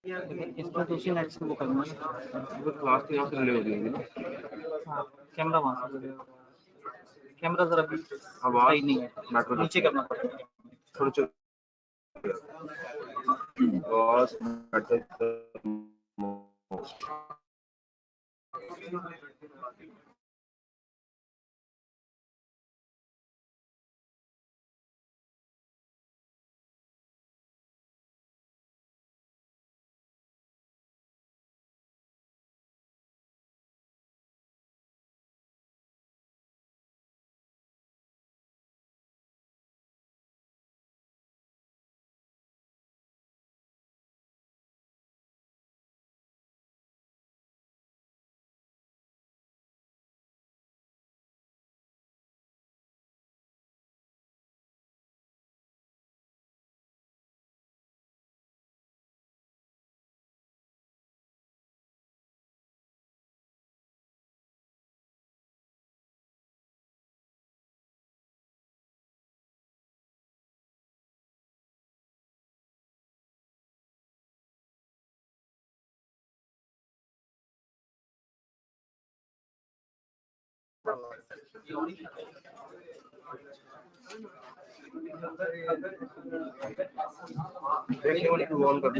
लेकिन इसमें तो उसी नेट से वो करना है। वो क्लास के यहाँ से ले होगी ना। हाँ, कैमरा वहाँ से कैमरा जरा भी आवाज सही नहीं है, नेटवर्क नीचे करना पड़ेगा। थोड़ा चल आवाज नेटवर्क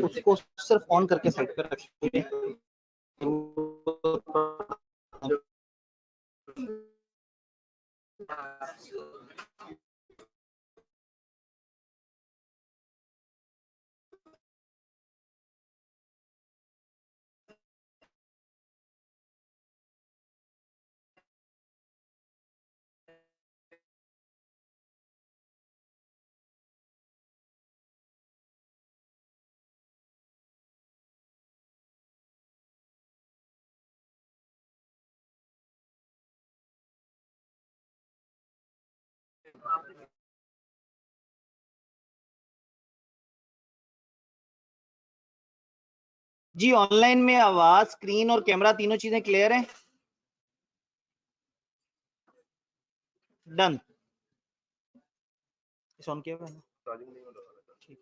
उसको सिर्फ ऑन करके साइड पे रखिए। जी ऑनलाइन में आवाज, स्क्रीन और कैमरा तीनों चीजें क्लियर हैं? डन। इस ऑन किया हुआ है ना? ठीक।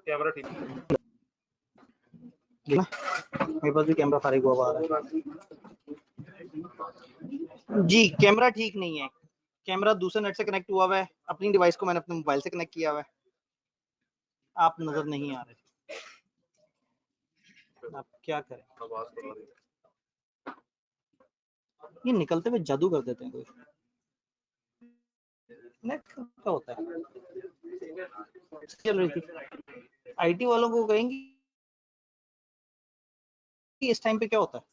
कैमरा ठीक मेरे पास भी कैमरा फारिग हुआ आ रहा है। जी कैमरा ठीक नहीं है, कैमरा दूसरे नेट से कनेक्ट हुआ है, अपनी डिवाइस को मैंने अपने मोबाइल से कनेक्ट किया हुआ है, आप नजर नहीं आ रहे, आप क्या करें? ये निकलते हुए जादू कर देते हैं कोई, नेट का होता है। चल रही थी, आईटी वालों को कहेंगे कि इस टाइम पे क्या होता है।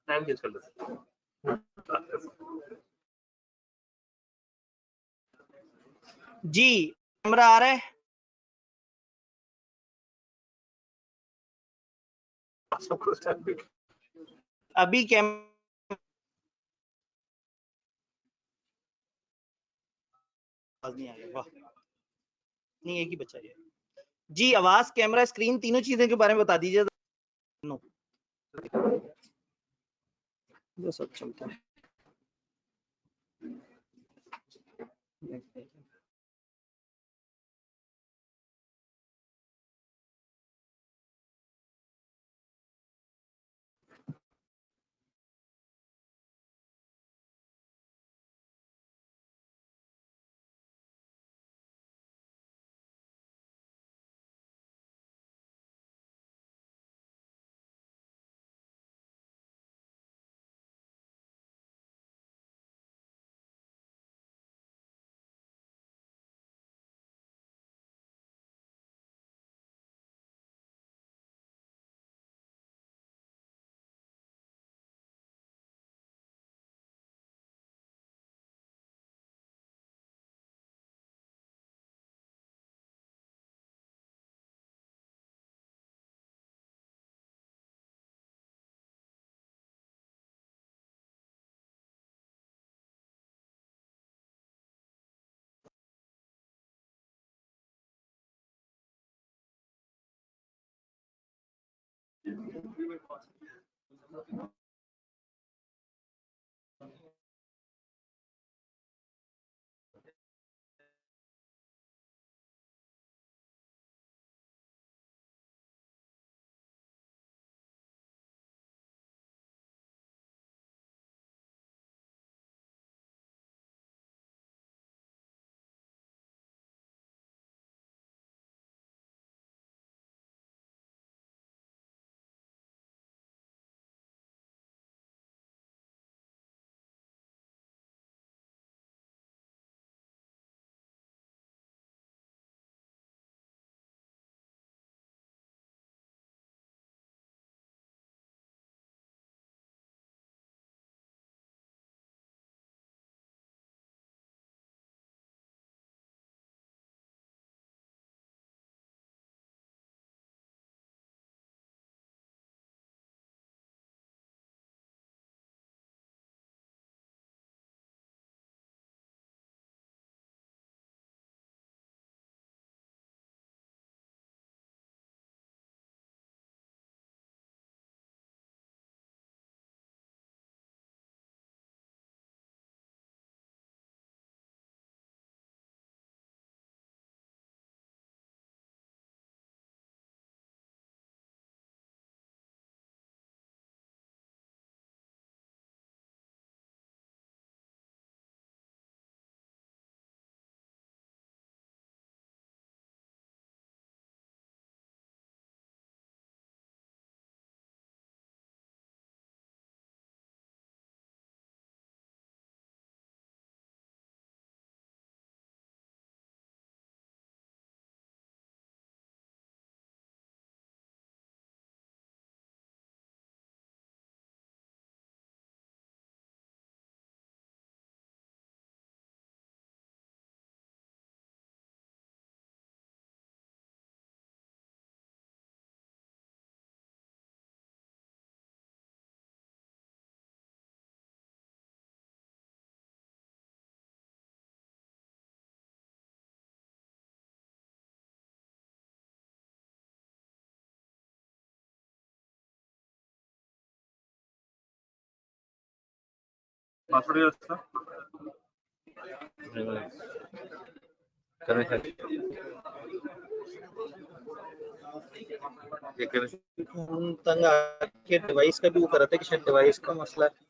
टाइम चेंज कर लेते जी कैमरा आ रहा है? अभी नहीं आ रहा, वाह नहीं एक ही बचा है। जी आवाज, कैमरा, स्क्रीन तीनों चीजें के बारे में बता दीजिए। नो ये सब चलता है। पासवर्ड क्या है ये कर तंग आके डिवाइस का भी वो कर रहा था कि शायद डिवाइस का मसला है।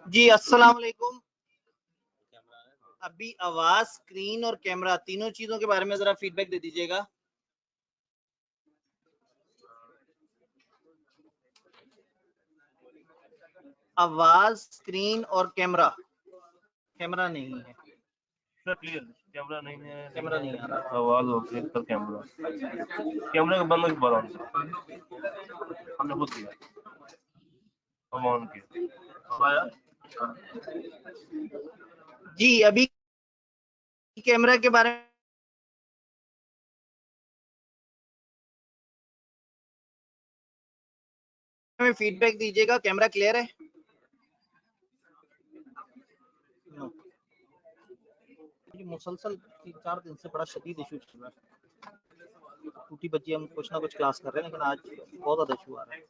जी अस्सलाम वालेकुम। अभी आवाज, स्क्रीन और कैमरा तीनों चीजों के बारे में जरा फीडबैक दे दीजिएगा। आवाज, स्क्रीन और कैमरा। कैमरा नहीं है, क्लियर कैमरा नहीं है कैमरा नहीं आ रहा। आवाज हो गई पर कैमरा कैमरा का बंद के बाद हमने खुद किया हम ऑन किया आया जी अभी कैमरा के बारे में फीडबैक दीजिएगा। कैमरा क्लियर है? मुसलसल 3-4 दिन से बड़ा शदीद इशू चल रहा है। टूटी बच्ची हम कुछ ना कुछ क्लास कर रहे हैं, लेकिन आज बहुत ज्यादा इशू आ रहा है।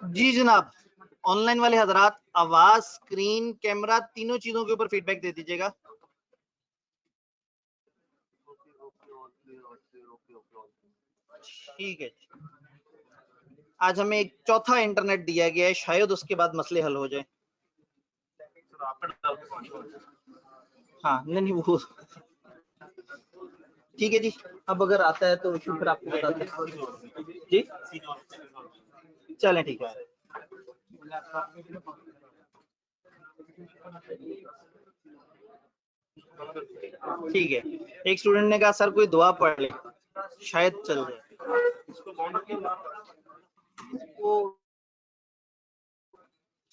जी जनाब, ऑनलाइन वाले हजरात आवाज, स्क्रीन, कैमरा तीनों चीजों के ऊपर फीडबैक दे दीजिएगा। ठीक है, आज हमें एक चौथा इंटरनेट दिया गया है, शायद उसके बाद मसले हल हो जाए। हाँ नहीं वो ठीक है जी, अब अगर आता है तो फिर आपको बताते हैं जी। चलें ठीक है। ठीक है, एक स्टूडेंट ने कहा सर कोई दुआ पढ़ ले, शायद चल जाए। वो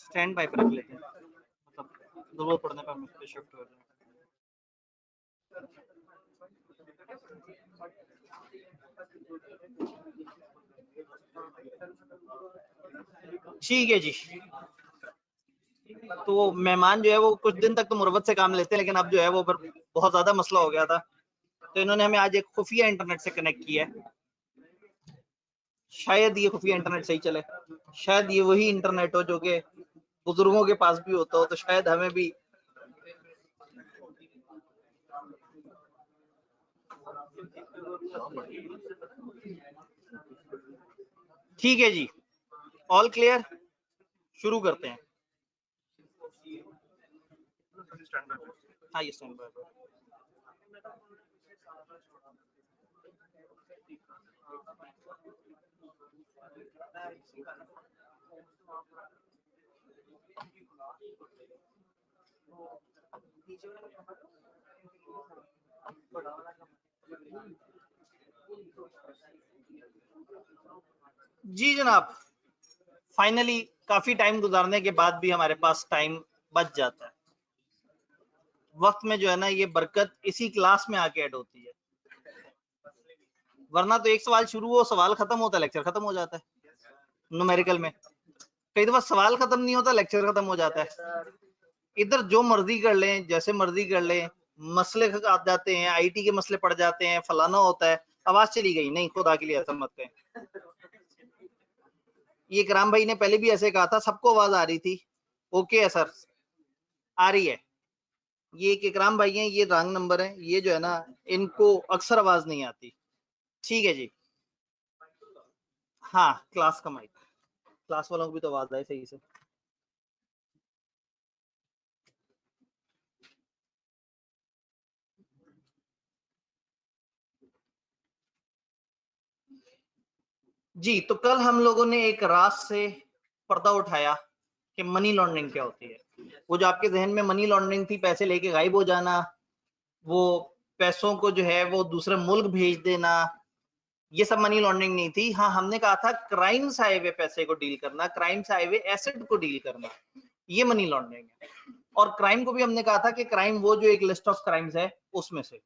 स्टैंड बाय पर रख लेते हैं, मतलब जरूरत पड़ने पर हम उस पे शिफ्ट हो जाए। ठीक है जी, तो मेहमान जो है वो कुछ दिन तक तो मुरवत से काम लेते हैं, लेकिन अब जो है वो फिर बहुत ज्यादा मसला हो गया था, तो इन्होंने हमें आज एक खुफिया इंटरनेट से कनेक्ट किया है। शायद ये खुफिया इंटरनेट सही चले, शायद ये वही इंटरनेट हो जो कि बुजुर्गों के पास भी होता हो, तो शायद हमें भी ठीक है जी, ऑल क्लियर, शुरू करते हैं। हाँ ये स्टैंड बाय। जी जनाब, फाइनली काफी टाइम गुजारने के बाद भी हमारे पास टाइम बच जाता है। वक्त में जो है ना ये बरकत इसी क्लास में आके ऐड होती है, वरना तो एक सवाल शुरू हो, सवाल खत्म होता है, लेक्चर खत्म हो जाता है। न्यूमेरिकल में कई दफा सवाल खत्म नहीं होता, लेक्चर खत्म हो जाता है। इधर जो मर्जी कर लें, जैसे मर्जी कर लें, मसले आ जाते हैं, आईटी के मसले पड़ जाते हैं, फलाना होता है, आवाज चली गई, नहीं खुदा के लिए ऐसा मत करें। ये इकराम भाई ने पहले भी ऐसे कहा था, सबको आवाज आ रही थी, ओके है सर, आ रही है। ये एक इकराम भाई हैं, ये रॉन्ग नंबर है, ये जो है ना इनको अक्सर आवाज नहीं आती। ठीक है जी, हाँ क्लास का माइक, क्लास वालों को भी तो आवाज आए सही से। जी, तो कल हम लोगों ने एक राज से पर्दा उठाया कि मनी लॉन्ड्रिंग क्या होती है। वो जो आपके जहन में मनी लॉन्ड्रिंग थी, पैसे लेके गायब हो जाना, वो पैसों को जो है वो दूसरे मुल्क भेज देना, ये सब मनी लॉन्ड्रिंग नहीं थी। हाँ, हमने कहा था क्राइम से आए हुए पैसे को डील करना, क्राइम से आए हुए एसेट को डील करना, ये मनी लॉन्ड्रिंग है। और क्राइम को भी हमने कहा था कि क्राइम वो जो एक लिस्ट ऑफ क्राइम्स है उसमें से।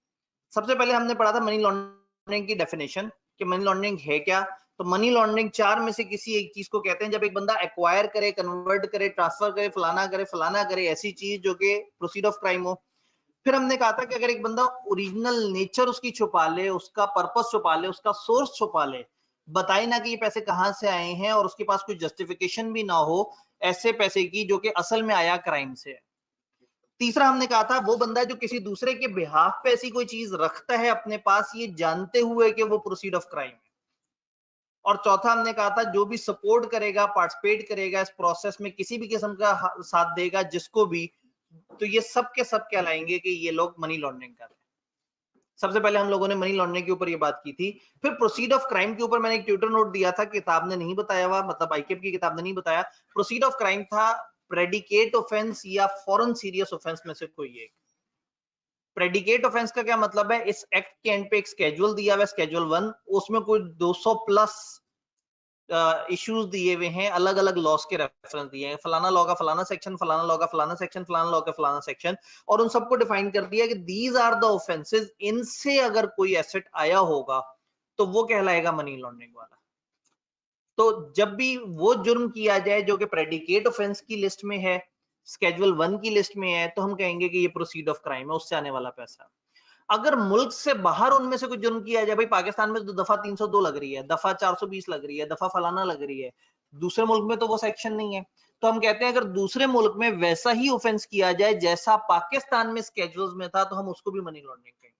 सबसे पहले हमने पढ़ा था मनी लॉन्ड्रिंग की डेफिनेशन कि मनी लॉन्ड्रिंग है क्या। तो मनी लॉन्ड्रिंग चार में से किसी एक चीज को कहते हैं, जब एक बंदा एक्वायर करे, कन्वर्ट करे, ट्रांसफर करे, फलाना करे ऐसी चीज जो कि प्रोसीड ऑफ क्राइम हो। फिर हमने कहा था कि अगर एक बंदा ओरिजिनल नेचर उसकी छुपा ले, उसका पर्पस छुपा ले, उसका सोर्स छुपा ले, बताए ना कि ये पैसे कहां से आए हैं, और उसके पास कोई जस्टिफिकेशन भी ना हो ऐसे पैसे की जो कि असल में आया क्राइम से। तीसरा हमने कहा था वो बंदा जो किसी दूसरे के बिहाफ पे ऐसी कोई चीज रखता है अपने पास, ये जानते हुए कि वो प्रोसीड ऑफ क्राइम है। और चौथा हमने कहा था जो भी सपोर्ट करेगा, पार्टिसिपेट करेगा इस प्रोसेस में, किसी भी किस्म का साथ देगा जिसको भी, तो ये सब के सब कहलाएंगे कि ये लोग मनी लॉन्ड्रिंग कर रहे हैं। सबसे पहले हम लोगों ने मनी लॉन्ड्रिंग के ऊपर ये बात की थी। फिर प्रोसीड ऑफ क्राइम के ऊपर मैंने एक ट्यूटर नोट दिया था, किताब ने नहीं बताया हुआ, मतलब आईकेप की किताब ने नहीं बताया। प्रोसीड ऑफ क्राइम था प्रेडिकेट ऑफेंस या फॉरेन सीरियस ऑफेंस में से कोई एक। प्रेडिकेट ऑफेंस का क्या मतलब है, इस एक्ट के एंड पे एक स्केड्यूल दिया हुआ है, स्केड्यूल 1, उसमें कोई 200 प्लस इश्यूज दिए हुए हैं, अलग अलग लॉस के रेफरेंस दिए हैं, फलाना लॉ का फलाना सेक्शन, फलाना लॉ का फलाना सेक्शन, फलाना लॉ का फलाना सेक्शन, और उन सबको डिफाइन कर दिया कि दीज आर द ऑफेंसेस, इनसे अगर कोई एसेट आया होगा तो वो कहलाएगा मनी लॉन्ड्रिंग वाला। तो जब भी वो जुर्म किया जाए जो कि प्रेडिकेट ऑफेंस की लिस्ट में है, स्केड्यूल 1 की लिस्ट में है, तो हम कहेंगे कि ये प्रोसीड ऑफ क्राइम है, उससे आने वाला पैसा। अगर मुल्क से बाहर उनमें से कुछ जुर्म किया जाए, भाई पाकिस्तान में तो दफा 302 लग रही है, दफा 420 लग रही है, दफा फलाना लग रही है, दूसरे मुल्क में तो वो सेक्शन नहीं है। तो हम कहते हैं अगर दूसरे मुल्क में वैसा ही ऑफेंस किया जाए जैसा पाकिस्तान में स्केड्यूल्स में था, तो हम उसको भी मनी लॉन्ड्रिंग कहेंगे।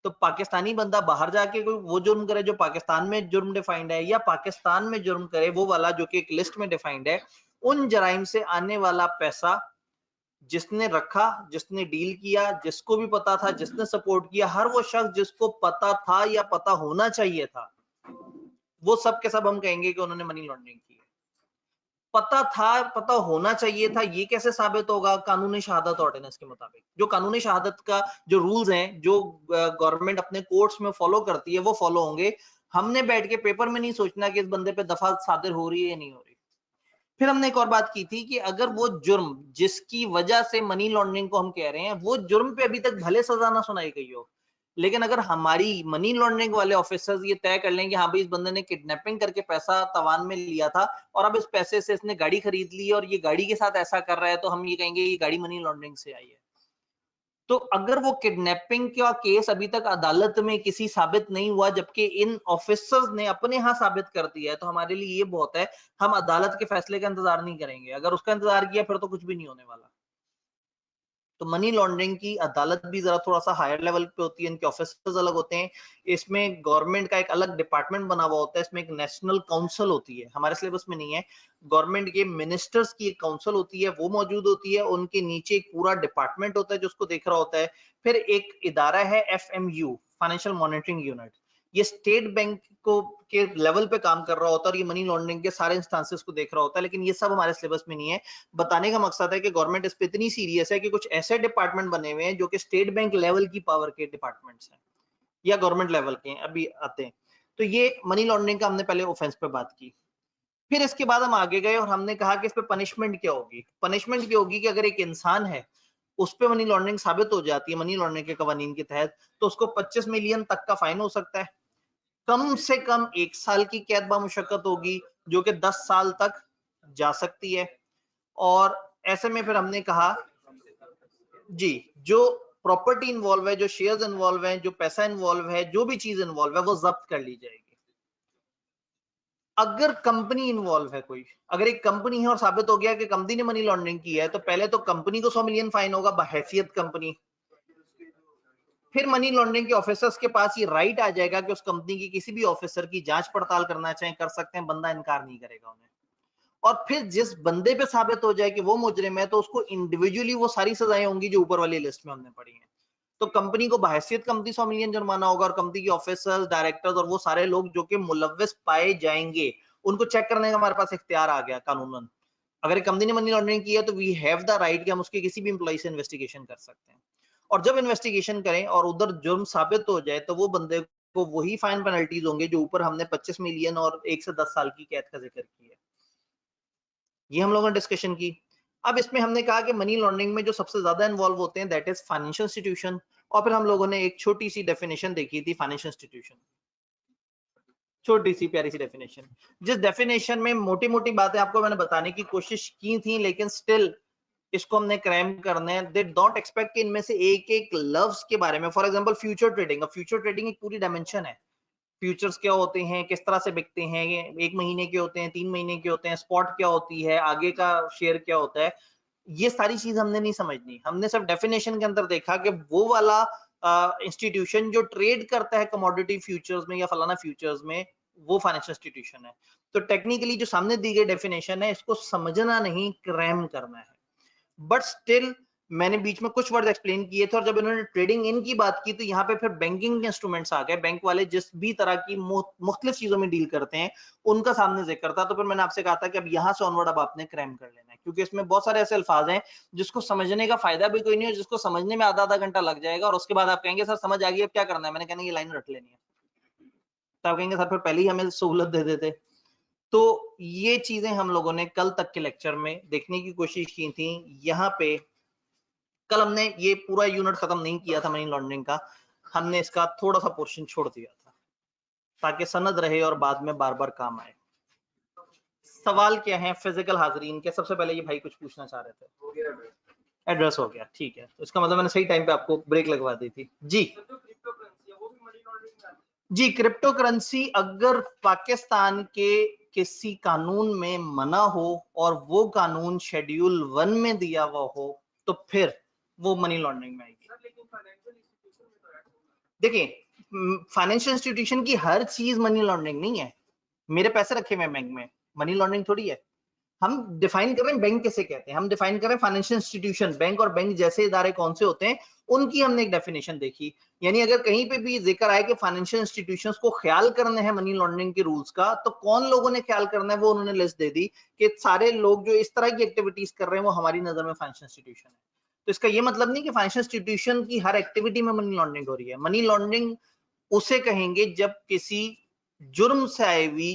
तो पाकिस्तानी बंदा बाहर जाके कोई वो जुर्म करे जो पाकिस्तान में जुर्म डिफाइंड है, या पाकिस्तान में जुर्म करे वो वाला जो कि एक लिस्ट में डिफाइंड है, उन जराइम से आने वाला पैसा जिसने रखा, जिसने डील किया, जिसको भी पता था, जिसने सपोर्ट किया, हर वो शख्स जिसको पता था या पता होना चाहिए था, वो सब के सब हम कहेंगे कि उन्होंने मनी लॉन्ड्रिंग की है। पता था, पता होना चाहिए था, ये कैसे साबित होगा? कानूनी शहादत ऑर्डिनेंस के मुताबिक। जो कानूनी शहादत का जो रूल्स हैं, जो गवर्नमेंट अपने कोर्ट्स में फॉलो करती है, वो फॉलो होंगे। हमने बैठ के पेपर में नहीं सोचना कि इस बंदे पे दफा सादिर हो रही है या नहीं हो रही। फिर हमने एक और बात की थी कि अगर वो जुर्म जिसकी वजह से मनी लॉन्ड्रिंग को हम कह रहे हैं, वो जुर्म पे अभी तक भले सजा ना सुनाई गई हो, लेकिन अगर हमारी मनी लॉन्ड्रिंग वाले ऑफिसर्स ये तय कर लें कि हाँ भाई इस बंदे ने किडनैपिंग करके पैसा तवान में लिया था और अब इस पैसे से इसने गाड़ी खरीद ली और ये गाड़ी के साथ ऐसा कर रहा है, तो हम ये कहेंगे ये गाड़ी मनी लॉन्ड्रिंग से आई है। तो अगर वो किडनैपिंग का केस अभी तक अदालत में किसी साबित नहीं हुआ, जबकि इन ऑफिसर्स ने अपने यहाँ साबित कर दिया है, तो हमारे लिए ये बहुत है। हम अदालत के फैसले का इंतजार नहीं करेंगे। अगर उसका इंतजार किया फिर तो कुछ भी नहीं होने वाला। तो मनी लॉन्ड्रिंग की अदालत भी जरा थोड़ा सा हायर लेवल पे होती है, इनके ऑफिसर्स अलग होते हैं। इसमें गवर्नमेंट का एक अलग डिपार्टमेंट बना हुआ होता है, इसमें एक नेशनल काउंसिल होती है, हमारे सिलेबस में नहीं है। गवर्नमेंट के मिनिस्टर्स की एक काउंसिल होती है, वो मौजूद होती है। उनके नीचे एक पूरा डिपार्टमेंट होता है जो उसको देख रहा होता है। फिर एक इदारा है FMU, फाइनेंशियल मॉनिटरिंग यूनिट। ये स्टेट बैंक को के लेवल पे काम कर रहा होता है और ये मनी लॉन्ड्रिंग के सारे इंस्टांसेस को देख रहा होता है, लेकिन ये सब हमारे सिलेबस में नहीं है। बताने का मकसद है कि गवर्नमेंट इस पे इतनी सीरियस है कि कुछ ऐसे डिपार्टमेंट बने हुए हैं जो कि स्टेट बैंक लेवल की पावर के डिपार्टमेंट्स हैं या गवर्नमेंट लेवल के हैं, अभी आते हैं। तो ये मनी लॉन्ड्रिंग का हमने पहले ऑफेंस पे बात की। फिर इसके बाद हम आगे गए और हमने कहा कि इस पे पनिशमेंट क्या होगी। पनिशमेंट क्या होगी कि अगर एक इंसान है उस पे मनी लॉन्ड्रिंग साबित हो जाती है मनी लॉन्ड्रिंग के कवानीन के तहत, तो उसको 25 मिलियन तक का फाइन हो सकता है। कम से कम 1 साल की कैद बामुशक्कत होगी, जो कि 10 साल तक जा सकती है। और ऐसे में फिर हमने कहा जी, जो प्रॉपर्टी इन्वॉल्व है, जो शेयर्स इन्वॉल्व है, जो पैसा इन्वॉल्व है, जो भी चीज इन्वॉल्व है, वो जब्त कर ली जाएगी। अगर कंपनी इन्वॉल्व है कोई, अगर एक कंपनी है और साबित हो गया कि कंपनी ने मनी लॉन्ड्रिंग की है, तो पहले तो कंपनी को 100 मिलियन फाइन होगा बहैसियत कंपनी। फिर मनी लॉन्ड्रिंग के ऑफिसर्स के पास ये राइट आ जाएगा कि उस कंपनी की किसी भी ऑफिसर की जांच पड़ताल करना चाहें, कर सकते हैं, बंदा इनकार नहीं करेगा उन्हें। और फिर जिस बंदे पे साबित हो जाए कि वो मुजरिम है, तो उसको इंडिविजुअली वो सारी सजाएं होंगी जो ऊपर वाली लिस्ट में हमने पढ़ी हैं। तो कंपनी को बहैसियत कंपनी 100 मिलियन जुर्माना होगा और कंपनी के ऑफिसर्स, डायरेक्टर्स और वो सारे लोग जो कि मुलव्विस पाए जाएंगे, उनको चेक करने का हमारे पास इख्तियार आ गया कानूनन। अगर एक कंपनी ने मनी लॉन्ड्रिंग की है तो वी हैव द राइट कि हम उसके किसी भी एम्प्लॉय से इन्वेस्टिगेशन कर सकते हैं। और जब इन्वेस्टिगेशन करें और उधर जुर्म साबित हो जाए, तो वो बंदे को वही फाइन पेनल्टीज होंगे जो ऊपर हमने 25 मिलियन और 1 से 10 साल की कैद का जिक्र किया है। ये हम लोगों ने डिस्कशन की। अब इसमें हमने कहा कि मनी लॉन्ड्रिंग में जो सबसे ज्यादा इन्वॉल्व होते हैं दैट इज फाइनेंशियल इंस्टीट्यूशन। और फिर हम लोगों ने एक छोटी सी डेफिनेशन देखी थी फाइनेंशियल इंस्टीट्यूशन, छोटी सी प्यारी सी डेफिनेशन, जिस डेफिनेशन में मोटी मोटी बातें आपको मैंने बताने की कोशिश की थी, लेकिन स्टिल इसको हमने क्रैम करना है। दे डोंट एक्सपेक्ट कि इनमें से एक एक लफ्ज के बारे में, for example future trading, future trading एक पूरी डायमेंशन है। फ्यूचर्स क्या होते हैं, किस तरह से बिकते हैं, ये 1 महीने के होते हैं, 3 महीने के होते हैं, स्पॉट क्या होती है, आगे का शेयर क्या होता है, ये सारी चीज हमने नहीं समझनी। हमने सिर्फ डेफिनेशन के अंदर देखा कि वो वाला इंस्टीट्यूशन जो ट्रेड करता है कमोडिटी फ्यूचर्स में या फलाना फ्यूचर्स में, वो फाइनेंशियल इंस्टीट्यूशन है। तो टेक्निकली जो सामने दी गई डेफिनेशन है, इसको समझना नहीं, क्रैम करना है। बट स्टिल मैंने बीच में कुछ वर्ड एक्सप्लेन किए थे, और जब इन्होंने ट्रेडिंग इन की बात की तो यहाँ पे फिर बैंकिंग इंस्ट्रूमेंट्स आ गए। बैंक वाले जिस भी तरह की मुख्तलिफ चीजों में डील करते हैं, उनका सामने जिक्र था। तो फिर मैंने आपसे कहा था कि अब यहाँ से ऑनवर्ड अब आपने क्रैम कर लेना है, क्योंकि इसमें बहुत सारे ऐसे अल्फाज हैं जिसको समझने का फायदा भी कोई नहीं है, जिसको समझने में आधा आधा घंटा लग जाएगा, और उसके बाद आप कहेंगे सर समझ आ गई, अब क्या करना है। मैंने कहना ये लाइन रट लेनी है, तो आप कहेंगे सर फिर पहले ही हमें सहूलत दे देते। तो ये चीजें हम लोगों ने कल तक के लेक्चर में देखने की कोशिश की थी। यहाँ पे कल हमने ये पूरा यूनिट खत्म नहीं किया था मनी लॉन्ड्रिंग का, हमने इसका थोड़ा सा पोर्शन छोड़ दिया था ताकि सनद रहे और बाद में बार बार काम आए। सवाल क्या है फिजिकल हाजरीन के? सबसे पहले ये भाई कुछ पूछना चाह रहे थे। एड्रेस हो गया, ठीक है। तो इसका मतलब मैंने सही टाइम पे आपको ब्रेक लगवा दी थी जी। जी, क्रिप्टो करेंसी अगर पाकिस्तान के किसी कानून में मना हो और वो कानून शेड्यूल 1 में दिया हुआ हो तो फिर वो मनी लॉन्ड्रिंग में आएगी। देखिए, फाइनेंशियल इंस्टीट्यूशन की हर चीज मनी लॉन्ड्रिंग नहीं है। मेरे पैसे रखे हुए बैंक में, मनी लॉन्ड्रिंग थोड़ी है। हम डिफाइन कर रहे हैं बैंक किसे कहते हैं, हम डिफाइन कर रहे हैं फाइनेंशियल इंस्टीट्यूशन। बैंक और बैंक जैसे इदारे कौन से होते हैं उनकी हमने एक डेफिनेशन देखी। यानी अगर कहीं पे भी जिक्र आए कि फाइनेंशियल इंस्टीट्यूशंस को ख्याल करना है मनी लॉन्ड्रिंग के रूल्स का, तो कौन लोगों ने ख्याल करना है वो उन्होंने लिस्ट दे दी कि सारे लोग जो इस तरह की एक्टिविटीज कर रहे हैं वो हमारी नजर में फाइनेंशियल इंस्टीट्यूशन है। तो इसका ये मतलब नहीं कि फाइनेंशियल इंस्टीट्यूशन की हर एक्टिविटी में मनी लॉन्ड्रिंग हो रही है। मनी लॉन्ड्रिंग उसे कहेंगे जब किसी जुर्म से आए हुई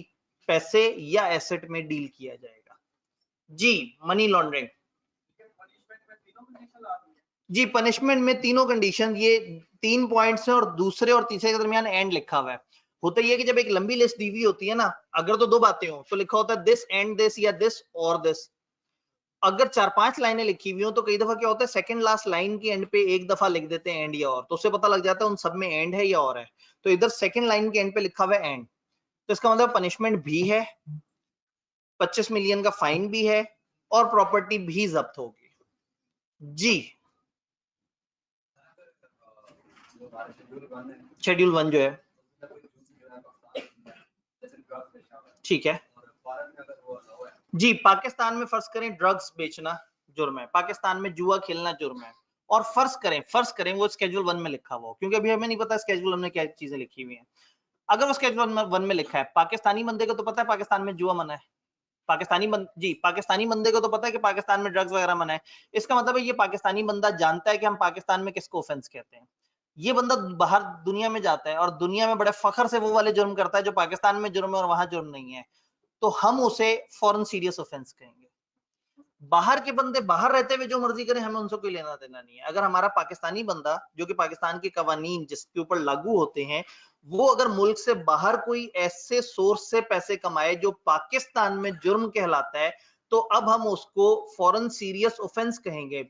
पैसे या एसेट में डील किया जाएगा। जी, मनी लॉन्ड्रिंग जी, पनिशमेंट में तीनों कंडीशन, ये 3 पॉइंट्स हैं और दूसरे और तीसरे के दरमियान एंड लिखा हुआ है। होता ये है कि जब एक लंबी लिस्ट दी हुई होती है ना, अगर तो 2 बातें हो तो लिखा होता है दिस एंड दिस या दिस और दिस। अगर 4-5 लाइनें लिखी हुई हो तो कई दफा क्या होता है सेकंड लास्ट लाइन के एंड पे एक दफा लिख देते हैं एंड या और, तो उससे पता लग जाता है उन सब में एंड है या और है। तो इधर सेकंड लाइन के एंड पे लिखा हुआ है एंड, तो इसका मतलब पनिशमेंट भी है, 25 मिलियन का फाइन भी है और प्रॉपर्टी भी जब्त होगी। जी, शेड्यूल 1 जो है, ठीक है जी। पाकिस्तान में फर्ज करें ड्रग्स बेचना जुर्म है, पाकिस्तान में जुआ खेलना जुर्म है, और फर्ज करें वो स्केड्यूल 1 में लिखा हुआ हो, क्योंकि अभी हमें नहीं पता स्केड्यूल 1 में क्या चीजें लिखी हुई हैं। अगर वो स्केड्यूल 1 में लिखा है, पाकिस्तानी बंदे को तो पता है पाकिस्तान में जुआ मना है, पाकिस्तानी बंदे को तो पता है कि पाकिस्तान में ड्रग्स वगैरह मना है। इसका मतलब है ये पाकिस्तानी बंदा जानता है कि हम पाकिस्तान में किसको ऑफेंस कहते हैं। ये बंदा बाहर दुनिया में जाता है और दुनिया में बड़े फखर से वो वाले जुर्म करता है जो पाकिस्तान में जुर्म है और वहां जुर्म नहीं है, तो हम उसे फॉरेन सीरियस ऑफेंस कहेंगे। बाहर के बंदे बाहर रहते हुए जो मर्जी करें, हमें उनसे कोई लेना देना नहीं है। अगर हमारा पाकिस्तानी बंदा जो कि पाकिस्तान के कवानीन जिसके ऊपर लागू होते हैं, वो अगर मुल्क से बाहर कोई ऐसे सोर्स से पैसे कमाए जो पाकिस्तान में जुर्म कहलाता है, तो अब हम उसको फॉरेन सीरियस ऑफेंस कहेंगे,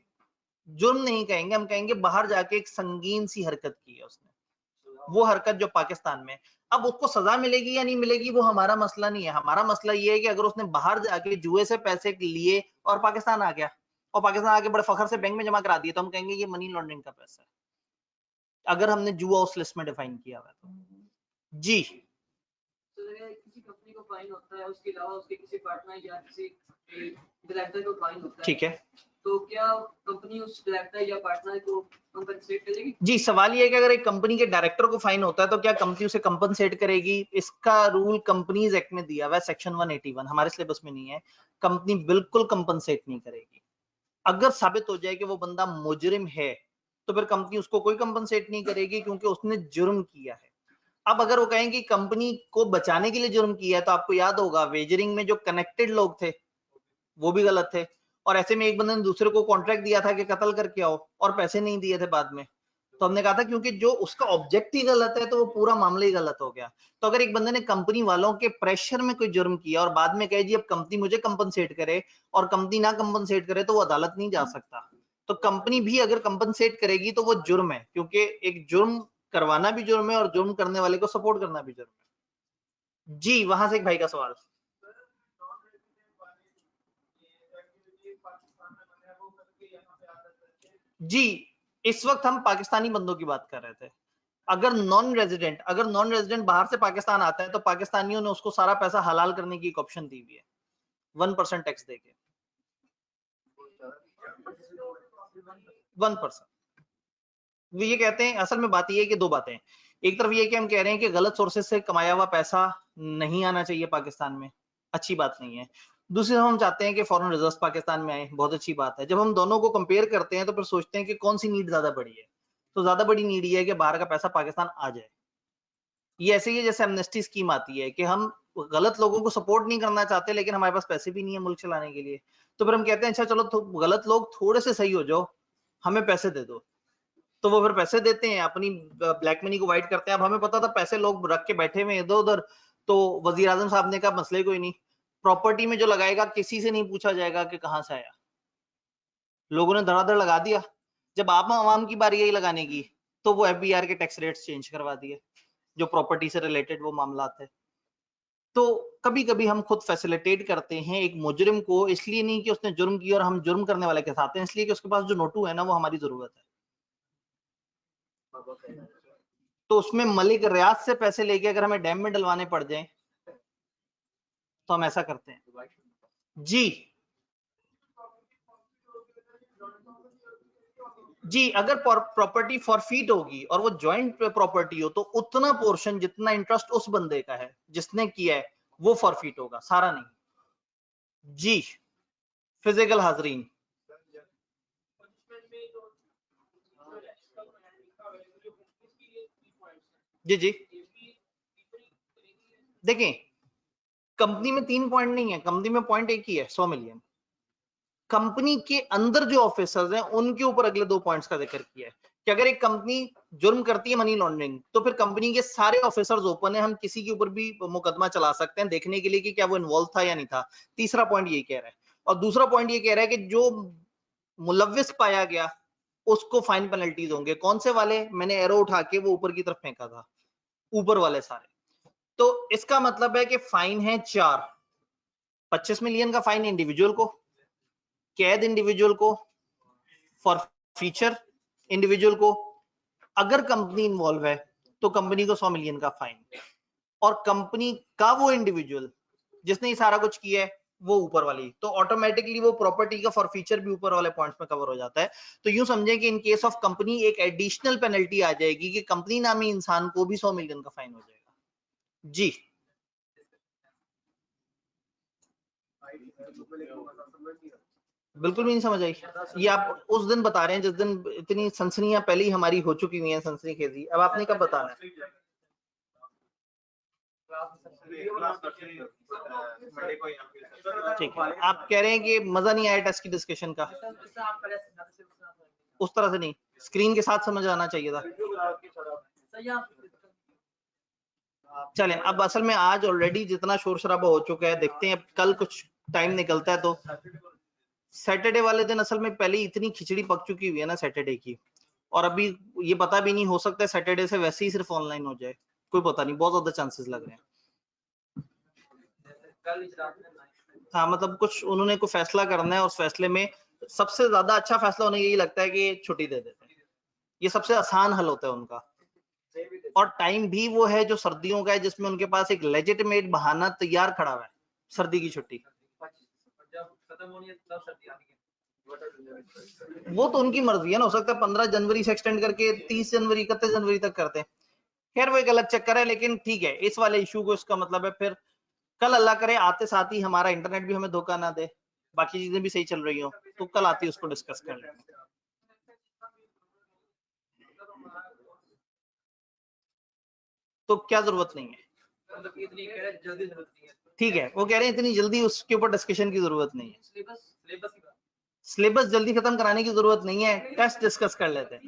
जुर्म नहीं कहेंगे। हम कहेंगे बाहर जाके एक संगीन सी हरकत की है उसने, वो हरकत जो पाकिस्तान में। अब उसको सजा मिलेगी या नहीं मिलेगी वो हमारा मसला नहीं है। हमारा मसला ये है कि अगर उसने बाहर जाके जुए से पैसे लिए और पाकिस्तान आ गया और पाकिस्तान आके बड़े फखर से बैंक में जमा करा दिए, तो हम कहेंगे ये मनी लॉन्ड्रिंग का पैसा है, अगर हमने जुआ उस लिस्ट में डिफाइन किया हुआ तो। जी, किसी कंपनी को फाइन होता है, उसके अलावा उसके किसी पार्टनर या किसी डायरेक्टर को फाइन होता है, ठीक है, तो क्या कंपनी उस डायरेक्टर या पार्टनर को कंपनसेट करेगी? जी, सवाल ये है कि अगर एक कंपनी के डायरेक्टर को फाइन होता है तो क्या कंपनी उसे कंपनसेट करेगी? इसका रूल कंपनीज एक्ट में दिया हुआ है, सेक्शन 181, हमारे सिलेबस में नहीं है। कंपनी बिल्कुल कंपनसेट नहीं करेगी। अगर साबित हो जाए कि वो बंदा मुजरिम है तो फिर कंपनी उसको कोई कंपनसेट नहीं करेगी, क्योंकि उसने जुर्म किया है। अब अगर वो कहें कि कंपनी को बचाने के लिए जुर्म किया है, तो आपको याद होगा वेजरिंग में जो कनेक्टेड लोग थे वो भी गलत थे, और ऐसे में एक बंदे ने दूसरे को कॉन्ट्रैक्ट दिया था कि कत्ल करके आओ और पैसे नहीं दिए थे बाद में, तो हमने कहा था क्योंकि जो उसका ऑब्जेक्ट ही गलत है तो वो पूरा मामला ही गलत हो गया। तो अगर एक बंदे ने कंपनी वालों के प्रेशर में कोई जुर्म किया और बाद में कहे जी अब कंपनी मुझे कंपनसेट करे, और कंपनी ना कंपनसेट करे, तो वो अदालत नहीं जा सकता। तो कंपनी भी अगर कंपनसेट करेगी तो वो जुर्म है, क्योंकि एक जुर्म करवाना भी जुर्म है और जुर्म करने वाले को सपोर्ट करना भी जुर्म है। जी, वहां से एक भाई का सवाल। जी, इस वक्त हम पाकिस्तानी बंदों की बात कर रहे थे। अगर नॉन रेजिडेंट बाहर से पाकिस्तान आता है तो पाकिस्तानियों ने उसको सारा पैसा हलाल करने की एक ऑप्शन दी हुई है 1% टैक्स देके। 1%। वो ये कहते हैं, असल में बात ये है कि 2 बातें हैं। एक तरफ ये कि हम कह रहे हैं कि गलत सोर्सेज से कमाया हुआ पैसा नहीं आना चाहिए पाकिस्तान में, अच्छी बात नहीं है। दूसरी तरफ हम चाहते हैं कि फॉरेन रिजर्व्स पाकिस्तान में आए, बहुत अच्छी बात है। जब हम दोनों को कंपेयर करते हैं तो फिर सोचते हैं कि कौन सी नीड ज्यादा बड़ी है, तो ज्यादा बड़ी नीड ये है कि बाहर का पैसा पाकिस्तान आ जाए। ये ऐसे ही है जैसे एमनेस्टी स्कीम आती है कि हम गलत लोगों को सपोर्ट नहीं करना चाहते, लेकिन हमारे पास पैसे भी नहीं है मुल्क चलाने के लिए, तो फिर हम कहते हैं अच्छा चलो गलत लोग थोड़े से सही हो जाओ, हमें पैसे दे दो। तो वो फिर पैसे देते हैं, अपनी ब्लैक मनी को वाइट करते हैं। अब हमें पता था पैसे लोग रख के बैठे हुए इधर उधर, तो वजीर आजम साहब ने कहा मसले कोई नहीं, प्रॉपर्टी में जो लगाएगा किसी से नहीं पूछा जाएगा कि कहां से आया, लोगों ने धड़ाधड़ लगा दिया। जब आप आवाम की बारी आई लगाने की तो वो FBR के टैक्स रेट्स चेंज करवा दिए, जो प्रॉपर्टी से रिलेटेड वो मामला थे। तो कभी कभी हम खुद फैसिलिटेट करते हैं एक मुजरिम को, इसलिए नहीं कि उसने जुर्म किया और हम जुर्म करने वाले के साथ हैं, इसलिए कि उसके पास जो नोटू है ना वो हमारी जरूरत है। तो उसमें मलिक रियाज से पैसे लेके अगर हमें डैम में डलवाने पड़ जाए तो हम ऐसा करते हैं जी। जी, अगर प्रॉपर्टी फॉरफीट होगी और वो जॉइंट प्रॉपर्टी हो तो उतना पोर्शन जितना इंटरेस्ट उस बंदे का है जिसने किया है वो फॉरफीट होगा, सारा नहीं। जी फिजिकल हाजरीन। जी जी देखें, कंपनी में 3 पॉइंट नहीं है, कंपनी में पॉइंट एक ही है, 100 मिलियन। कंपनी के अंदर जो ऑफिसर्स हैं उनके ऊपर अगले 2 पॉइंट्स का जिक्र किया है कि अगर एक कंपनी जुर्म करती है मनी लॉन्ड्रिंग तो फिर कंपनी के सारे ऑफिसर्स ओपन है, हम किसी के ऊपर भी मुकदमा चला सकते हैं देखने के लिए कि क्या वो इन्वॉल्व था या नहीं था। तीसरा पॉइंट ये कह रहा है। और दूसरा पॉइंट ये कह रहा है कि जो मुलव्विस पाया गया उसको फाइन पेनल्टीज होंगे। कौन से वाले? मैंने एरो उठा के वो ऊपर की तरफ फेंका था, ऊपर वाले सारे। तो इसका मतलब है कि फाइन है 4, 25 मिलियन का फाइन इंडिविजुअल को, कैद इंडिविजुअल को, फॉर फीचर इंडिविजुअल को। अगर कंपनी इन्वॉल्व है तो कंपनी को 100 मिलियन का फाइन, और कंपनी का वो इंडिविजुअल जिसने ये सारा कुछ किया है वो ऊपर वाली, तो ऑटोमेटिकली वो प्रॉपर्टी का फॉरफीचर भी ऊपर वाले पॉइंट्स में कवर हो जाता है। तो यूं समझें कि इन केस ऑफ कंपनी एक एडिशनल पेनल्टी आ जाएगी कि कंपनी नामी इंसान को भी 100 मिलियन का फाइन हो जाएगा। जी बिल्कुल भी नहीं समझ आई। ये आप उस दिन बता रहे हैं जिस दिन इतनी सनसनियां पहले ही हमारी हो चुकी हुई हैं, सनसनीखेजी। अब आपने कब बताना है? ठीक है, आप कह रहे हैं कि मजा नहीं आया टेस्ट की डिस्कशन का। उस तरह से नहीं, स्क्रीन के साथ समझ आना चाहिए था। चलें, अब असल में आज ऑलरेडी जितना शोर शराबा हो चुका है, देखते हैं कल कुछ टाइम निकलता है तो। सैटरडे वाले दिन असल में पहले ही इतनी खिचड़ी पक चुकी हुई है ना सैटरडे की, और अभी ये पता भी नहीं, हो सकता है सैटरडे से वैसे ही सिर्फ ऑनलाइन हो जाए, कोई पता नहीं, बहुत ज्यादा चांसेस लग रहे हैं। हाँ मतलब कुछ उन्होंने कोई फैसला करना है, उस फैसले में सबसे ज्यादा अच्छा फैसला उन्हें यही लगता है कि छुट्टी दे देते हैं, ये सबसे आसान हल होता है उनका। और टाइम भी वो है जो सर्दियों का है, जिसमें उनके पास एक लेजिटिमेट बहाना तैयार खड़ा हुआ है, सर्दी की छुट्टी। वो तो उनकी मर्जी है ना, हो सकता है 15 जनवरी से एक्सटेंड करके 30 जनवरी 31 जनवरी तक करते हैं। खैर वो एक अलग चक्कर है, लेकिन ठीक है, इस वाले इशू को, इसका मतलब है फिर कल अल्लाह करे आते साथ ही हमारा इंटरनेट भी हमें धोखा ना दे, बाकी चीजें भी सही चल रही हो, तो कल आती उसको डिस्कस कर लेंगे। तो क्या जरूरत नहीं है? ठीक है, वो कह रहे हैं इतनी जल्दी उसके ऊपर डिस्कशन की जरूरत नहीं है, सिलेबस जल्दी खत्म कराने की जरूरत नहीं है, टेस्ट डिस्कस कर लेते हैं।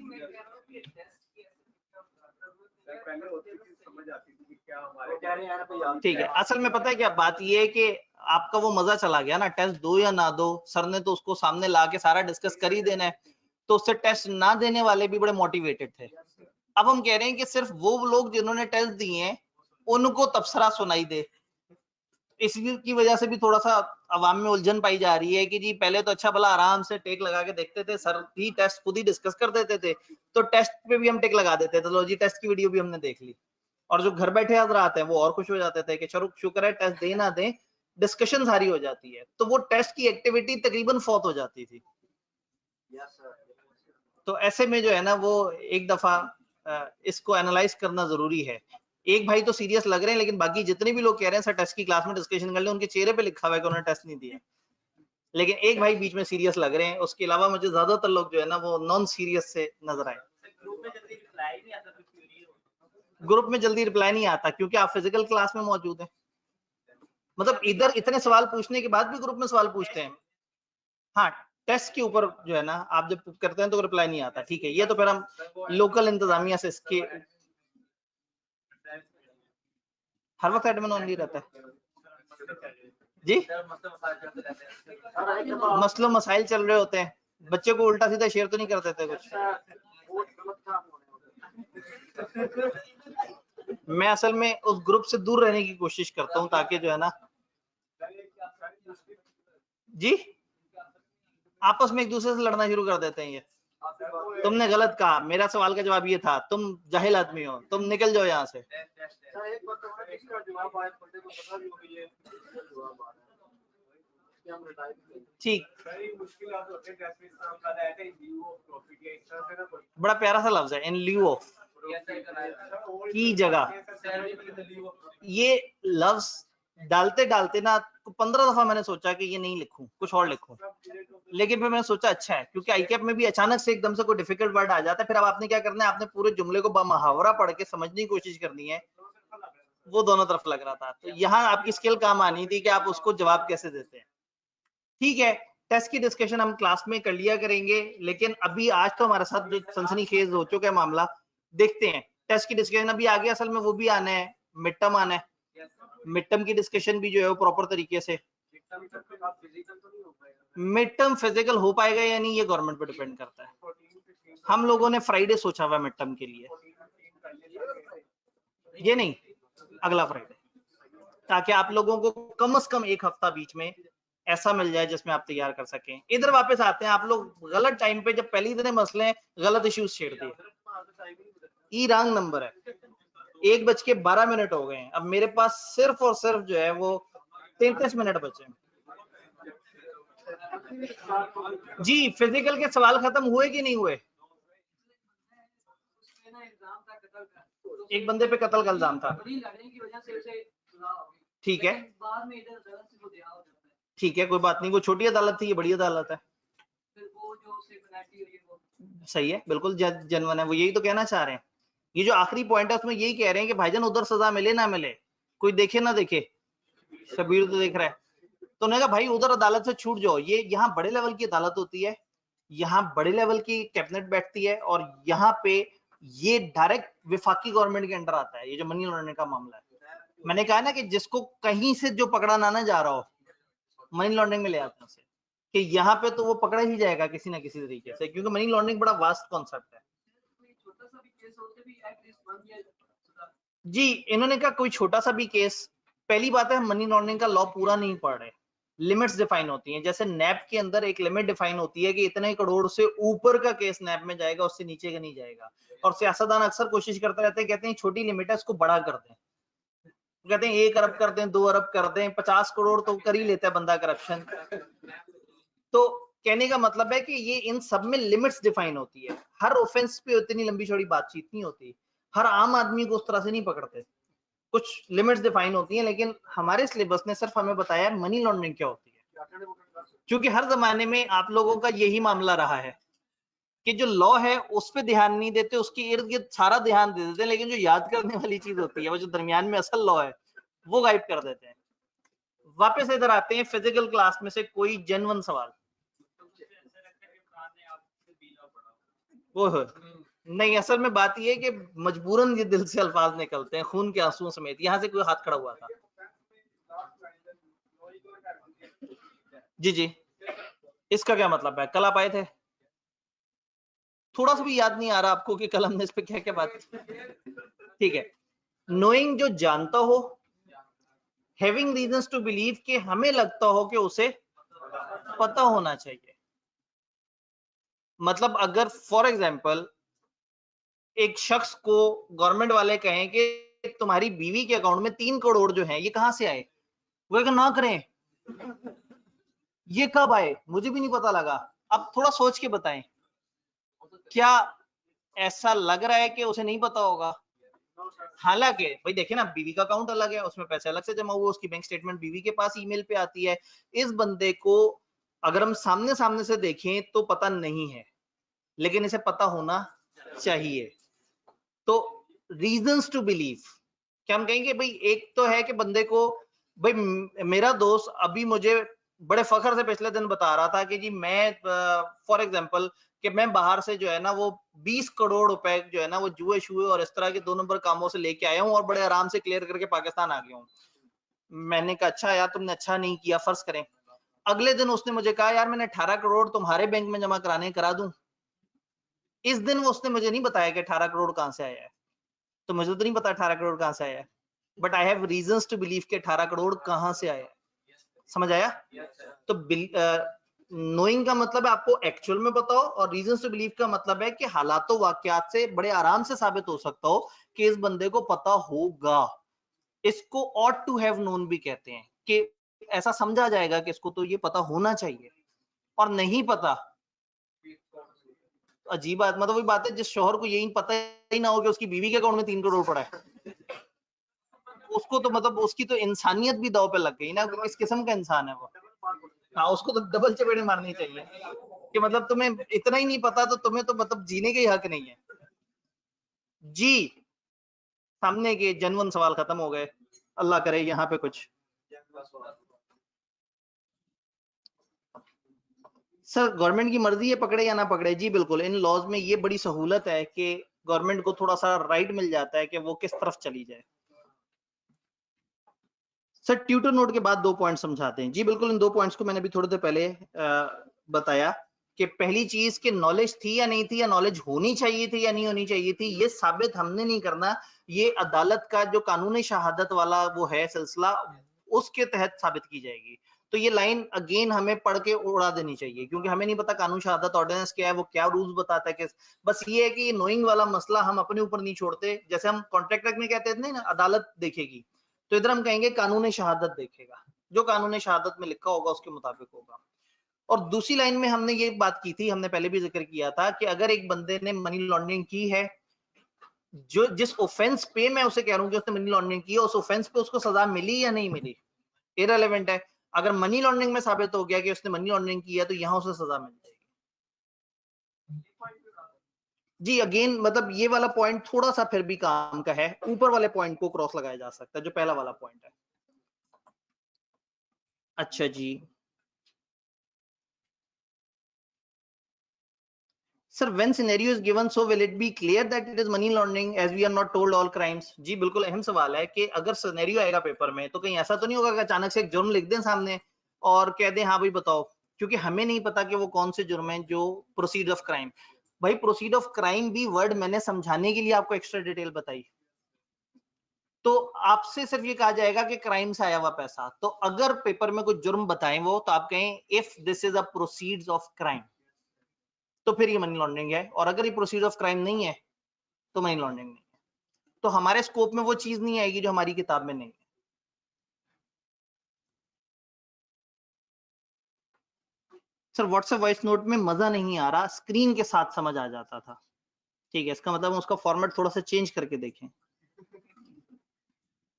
ठीक है, असल में पता है क्या बात ये है कि आपका वो मजा चला गया ना, टेस्ट दो या ना दो, सर ने तो उसको सामने ला के सारा डिस्कस कर ही देना है, तो उससे टेस्ट ना देने वाले भी बड़े मोटिवेटेड थे। अब हम कह रहे हैं कि सिर्फ वो लोग जिन्होंने टेस्ट दिए हैं उनको तबसरा सुनाई दे, इसकी वजह से भी थोड़ा सा अवाम में उलझन पाई जा रही है कि जी पहले तो अच्छा भला आराम से टेक लगा के देखते थे, सर ही टेस्ट खुद ही डिस्कस कर देते थे, तो टेस्ट पे भी हम टेक लगा देते थे, लो जी टेस्ट की वीडियो भी हमने देख ली, और जो घर बैठे हजरात हैं वो और खुश हो जाते थे कि चलो शुक्र है टेस्ट दे ना दे, डिस्कशन सारी हो जाती है, तो वो टेस्ट की एक्टिविटी तकरीबन फौत हो जाती थी। तो ऐसे में जो है ना वो एक दफा इसको एनालाइज करना जरूरी है। एक भाई तो सीरियस लग रहे हैं, लेकिन बाकी जितने भी लोग कह रहे हैं सर टेस्ट की क्लास में डिस्कशन कर ले, उनके चेहरे पे लिखा हुआ है कि उन्होंने टेस्ट नहीं दिया, लेकिन एक भाई बीच में सीरियस लग रहे हैं, उसके अलावा मुझे ज्यादातर लोग जो है ना वो नॉन सीरियस से नजर आए। ग्रुप में जल्दी रिप्लाई नहीं आता क्योंकि आप फिजिकल क्लास में मौजूद हैं, मतलब इधर इतने सवाल पूछने के बाद भी ग्रुप में सवाल पूछते हैं। हाँ, टेस्ट के ऊपर जो है ना आप जब करते हैं तो रिप्लाई नहीं आता, ठीक है, ये तो फिर हम लोकल इंतजामिया से इसके हर वक्त एडमिन ऑन नहीं रहता है जी, मसलो मसाइल चल रहे होते हैं, बच्चे को उल्टा सीधा शेयर तो नहीं कर देते कुछ? मैं असल में उस ग्रुप से दूर रहने की कोशिश करता हूँ ताकि जो है ना जी आपस में एक दूसरे से लड़ना शुरू कर देते हैं। ये तुमने गलत कहा, मेरा सवाल का जवाब ये था, तुम जाहिल आदमी हो, तुम निकल जाओ यहाँ से। ठीक, बड़ा प्यारा सा लफ्ज है, इन ल्यू ऑफ की जगह। ये लफ्ज डालते डालते ना 15 दफा मैंने सोचा कि ये नहीं लिखूं, कुछ और लिखूं, लेकिन फिर मैंने सोचा अच्छा है, क्योंकि आईकैप में भी अचानक से एकदम से कोई डिफिकल्ट वर्ड आ जाता है, फिर अब आपने क्या करना है, आपने पूरे जुमले को बमुहावरा पढ़ के समझने की कोशिश करनी है। वो दोनों तरफ लग रहा था, तो यहाँ आपकी स्किल काम आनी थी कि आप उसको जवाब कैसे देते हैं। ठीक है, टेस्ट की डिस्कशन हम क्लास में कर लिया करेंगे, लेकिन अभी आज तो हमारे साथ जो सनसनीखेज हो चुका है मामला, देखते हैं टेस्ट की डिस्कशन अभी आगे, असल में वो भी आना है, मिड टर्म आना है, मिड टर्म की डिस्कशन भी जो है वो प्रॉपर तरीके से। मिड टर्म फिजिकल हो पाएगा या नहीं ये गवर्नमेंट पे डिपेंड करता है। हम लोगों ने फ्राइडे सोचा हुआ मिड टर्म के लिए, ये नहीं अगला फ्राइडे, ताकि आप लोगों को कम से कम एक हफ्ता बीच में ऐसा मिल जाए जिसमें आप तैयार कर सकें। इधर वापस आते हैं, आप लोग गलत टाइम पे, जब पहले इतने मसले गलत इश्यूज छेड़ दिए। ई रॉन्ग नंबर है, 1:12 हो गए हैं, अब मेरे पास सिर्फ और सिर्फ जो है वो 33 मिनट बचे हैं। जी फिजिकल के सवाल खत्म हुए कि नहीं हुए? एक बंदे पे कत्ल का इल्जाम था, ठीक है, ठीक है, कोई बात नहीं, वो छोटी अदालत थी, ये बड़ी अदालत है, सही है, बिल्कुल जेन्युइन है, वो यही तो कहना चाह रहे हैं। ये जो आखिरी पॉइंट है उसमें यही कह रहे हैं कि भाईजान उधर सजा मिले ना मिले, कोई देखे ना देखे, शबीर तो देख रहा है, तो उन्होंने कहा भाई उधर अदालत से छूट जाओ। ये यहाँ बड़े लेवल की अदालत होती है, यहाँ बड़े लेवल की कैबिनेट बैठती है, और यहाँ पे ये डायरेक्ट विफाकी गवर्नमेंट के अंडर आता है। ये जो मनी लॉन्ड्रिंग का मामला है, मैंने कहा ना कि जिसको कहीं से जो पकड़ा ना जा रहा हो, मनी लॉन्ड्रिंग में ले आते हैं उसे, कि यहाँ पे तो वो पकड़ा ही जाएगा किसी ना किसी तरीके से, क्योंकि मनी लॉन्ड्रिंग बड़ा वास्ट कॉन्सेप्ट है। जी इन्होंने कहा कोई छोटा सा भी केस, पहली बात है हम मनी लॉन्ड्रिंग का लॉ पूरा नहीं पढ़ रहे, लिमिट्स डिफाइन होती हैं, जैसे नैप के अंदर एक लिमिट डिफाइन होती है कि इतने करोड़ से ऊपर का केस नैप में जाएगा, उससे नीचे का नहीं जाएगा, और सियासतदान अक्सर कोशिश करते रहते हैं, कहते हैं छोटी लिमिट है इसको बड़ा कर दें, कहते हैं 1 अरब कर दें, 2 अरब कर दें, 50 करोड़ तो कर ही लेता है बंदा करप्शन। तो कहने का मतलब है कि ये इन सब में लिमिट्स डिफाइन होती है, हर ऑफेंस पे उतनी लंबी चौड़ी बातचीत नहीं होती, हर आम आदमी को उस तरह से नहीं पकड़ते, कुछ लिमिट्स डिफाइन होती हैं, लेकिन हमारे सिलेबस ने सिर्फ हमें बताया मनी लॉन्ड्रिंग क्या होती है, क्योंकि हर जमाने में आप लोगों का यही मामला रहा है कि जो लॉ है उस पर ध्यान नहीं देते, उसके इर्द गिर्द सारा ध्यान दे देते हैं, लेकिन जो याद करने वाली चीज होती है, वो जो दरमियान में असल लॉ है, वो गायब कर देते हैं। वापस इधर आते हैं, फिजिकल क्लास में से कोई जेन्युइन सवाल? वो नहीं, असल में बात ये है कि मजबूरन ये दिल से अल्फाज निकलते हैं, खून के आंसुओं समेत। यहाँ से कोई हाथ खड़ा हुआ था? जी जी, इसका क्या मतलब है? कल आप आए थे, थोड़ा सा भी याद नहीं आ रहा आपको कि कल हमने इस पे क्या क्या बात? ठीक है, नोइंग जो जानता हो, हैविंग रीजंस टू बिलीव कि हमें लगता हो कि उसे पता होना चाहिए। मतलब अगर फॉर एग्जांपल एक शख्स को गवर्नमेंट वाले कहें कि तुम्हारी बीवी के अकाउंट में 3 करोड़ जो है ये कहां से आए, वो अगर ना करें ये कब आए मुझे भी नहीं पता लगा, अब थोड़ा सोच के बताएं, क्या ऐसा लग रहा है कि उसे नहीं पता होगा? हालांकि भाई देखिए ना, बीवी का अकाउंट अलग है, उसमें पैसे अलग से जमा हुए, उसकी बैंक स्टेटमेंट बीवी के पास ईमेल पे आती है। इस बंदे को अगर हम सामने सामने से देखें तो पता नहीं है, लेकिन इसे पता होना चाहिए। तो रीजंस टू बिलीव क्या हम कहेंगे? भाई एक तो है कि बंदे को, भाई मेरा दोस्त अभी मुझे बड़े फखर से पिछले दिन बता रहा था कि जी मैं फॉर एग्जांपल कि मैं बाहर से जो है ना वो 20 करोड़ रुपए जो है ना वो जुए शुए और इस तरह के 2 नंबर कामों से लेके आया हूं और बड़े आराम से क्लियर करके पाकिस्तान आ गया हूं। मैंने कहा अच्छा यार तुमने अच्छा नहीं किया, फर्ज करें अगले दिन उसने मुझे कहा यार मैंने 18 करोड़ तुम्हारे बैंक में जमा कराने करा दूं। इस दिन वो उसने मुझे नहीं बताया कि 18 करोड़ कहां से आया है, तो मुझे तो नहीं पता 18 करोड़ कहां से आया है, but I have reasons to believe कि 18 करोड़ कहां से आया है। समझ आया? तो नोइंग का मतलब है आपको एक्चुअल में बताओ, और रीजंस टू बिलीव का मतलब है कि हालातों वाकयात से बड़े आराम से साबित हो सकता हो कि इस बंदे को पता होगा। इसको ऑट टू हैव नोन भी कहते हैं, कि ऐसा समझा जाएगा कि इसको तो ये पता होना चाहिए, और नहीं पता अजीब बात, मतलब वही बात है जिस शोहर को यही पता ही ना हो कि उसकी बीवी के अकाउंट में 3 करोड़ पड़ा है, उसको तो मतलब उसकी तो इंसानियत भी दांव पे लग गई ना, किस किस्म का इंसान है वो। हाँ, उसको तो डबल चपेट मारनी चाहिए कि मतलब तुम्हें इतना ही नहीं पता तो तुम्हें तो मतलब जीने के ही हक नहीं है। जी, सामने के जनवन सवाल खत्म हो गए, अल्लाह करे यहाँ पे कुछ। सर गवर्नमेंट की मर्जी है पकड़े या ना पकड़े। जी बिल्कुल, इन लॉज में ये बड़ी सहूलत है कि गवर्नमेंट को थोड़ा सा राइट मिल जाता है कि वो किस तरफ चली जाए। सर ट्यूटर नोट के बाद 2 पॉइंट समझाते हैं। जी बिल्कुल, इन 2 पॉइंट्स को मैंने भी थोड़ी देर पहले बताया कि पहली चीज कि नॉलेज थी या नहीं थी, या नॉलेज होनी चाहिए थी या नहीं होनी चाहिए थी, ये साबित हमने नहीं करना, ये अदालत का जो कानूनी शहादत वाला वो है सिलसिला, उसके तहत साबित की जाएगी। तो ये लाइन अगेन हमें पढ़ के उड़ा देनी चाहिए, क्योंकि हमें नहीं पता कानून शहादत ऑर्डिनेंस क्या है, वो क्या रूल्स बताता है, कि बस ये है कि ये नोइंग वाला मसला हम अपने ऊपर नहीं छोड़ते। जैसे हम कॉन्ट्रैक्ट एक्ट में कहते थे ना अदालत देखेगी, तो इधर हम कहेंगे कानून शहादत देखेगा, जो कानून शहादत में लिखा होगा उसके मुताबिक होगा। और दूसरी लाइन में हमने ये बात की थी, हमने पहले भी जिक्र किया था कि अगर एक बंदे ने मनी लॉन्ड्रिंग की है, जो जिस ऑफेंस पे मैं उसे कह रहा हूं कि उसने मनी लॉन्ड्रिंग की है, उस ऑफेंस पे उसको सजा मिली या नहीं मिली, इररिलेवेंट है। अगर मनी लॉन्ड्रिंग में साबित हो गया कि उसने मनी लॉन्ड्रिंग की है, तो यहां उसे सजा मिल जाएगी। जी अगेन मतलब ये वाला पॉइंट थोड़ा सा फिर भी काम का है, ऊपर वाले पॉइंट को क्रॉस लगाया जा सकता है, जो पहला वाला पॉइंट है। अच्छा जी Sir, when scenario is given, so will it be clear that it is money laundering as we are not told all crimes? जी बिल्कुल अहम सवाल है कि अगर सिनेरियो आएगा पेपर में तो कहीं ऐसा तो नहीं होगा कि अचानक से एक जुर्म लिख दें सामने और कह दें हाँ भाई बताओ, क्योंकि हमें नहीं पता कि वो कौन से जुर्म है जो प्रोसीड ऑफ क्राइम। भाई प्रोसीड ऑफ क्राइम भी वर्ड मैंने समझाने के लिए आपको एक्स्ट्रा डिटेल बताई, तो आपसे सिर्फ ये कहा जाएगा कि क्राइम से आया हुआ पैसा। तो अगर पेपर में कुछ जुर्म बताएं वो, तो आप कहें if this is a proceeds of crime, तो फिर ये मनी लॉन्ड्रिंग है। और अगर ये प्रोसीड ऑफ क्राइम नहीं है तो मनी लॉन्ड्रिंग नहीं है। तो हमारे स्कोप में वो चीज नहीं आएगी जो हमारी किताब में नहीं है। सर व्हाट्सएप वॉइस नोट में मजा नहीं आ रहा, स्क्रीन के साथ समझ आ जाता था। ठीक है, इसका मतलब उसका फॉर्मेट थोड़ा सा चेंज करके देखें।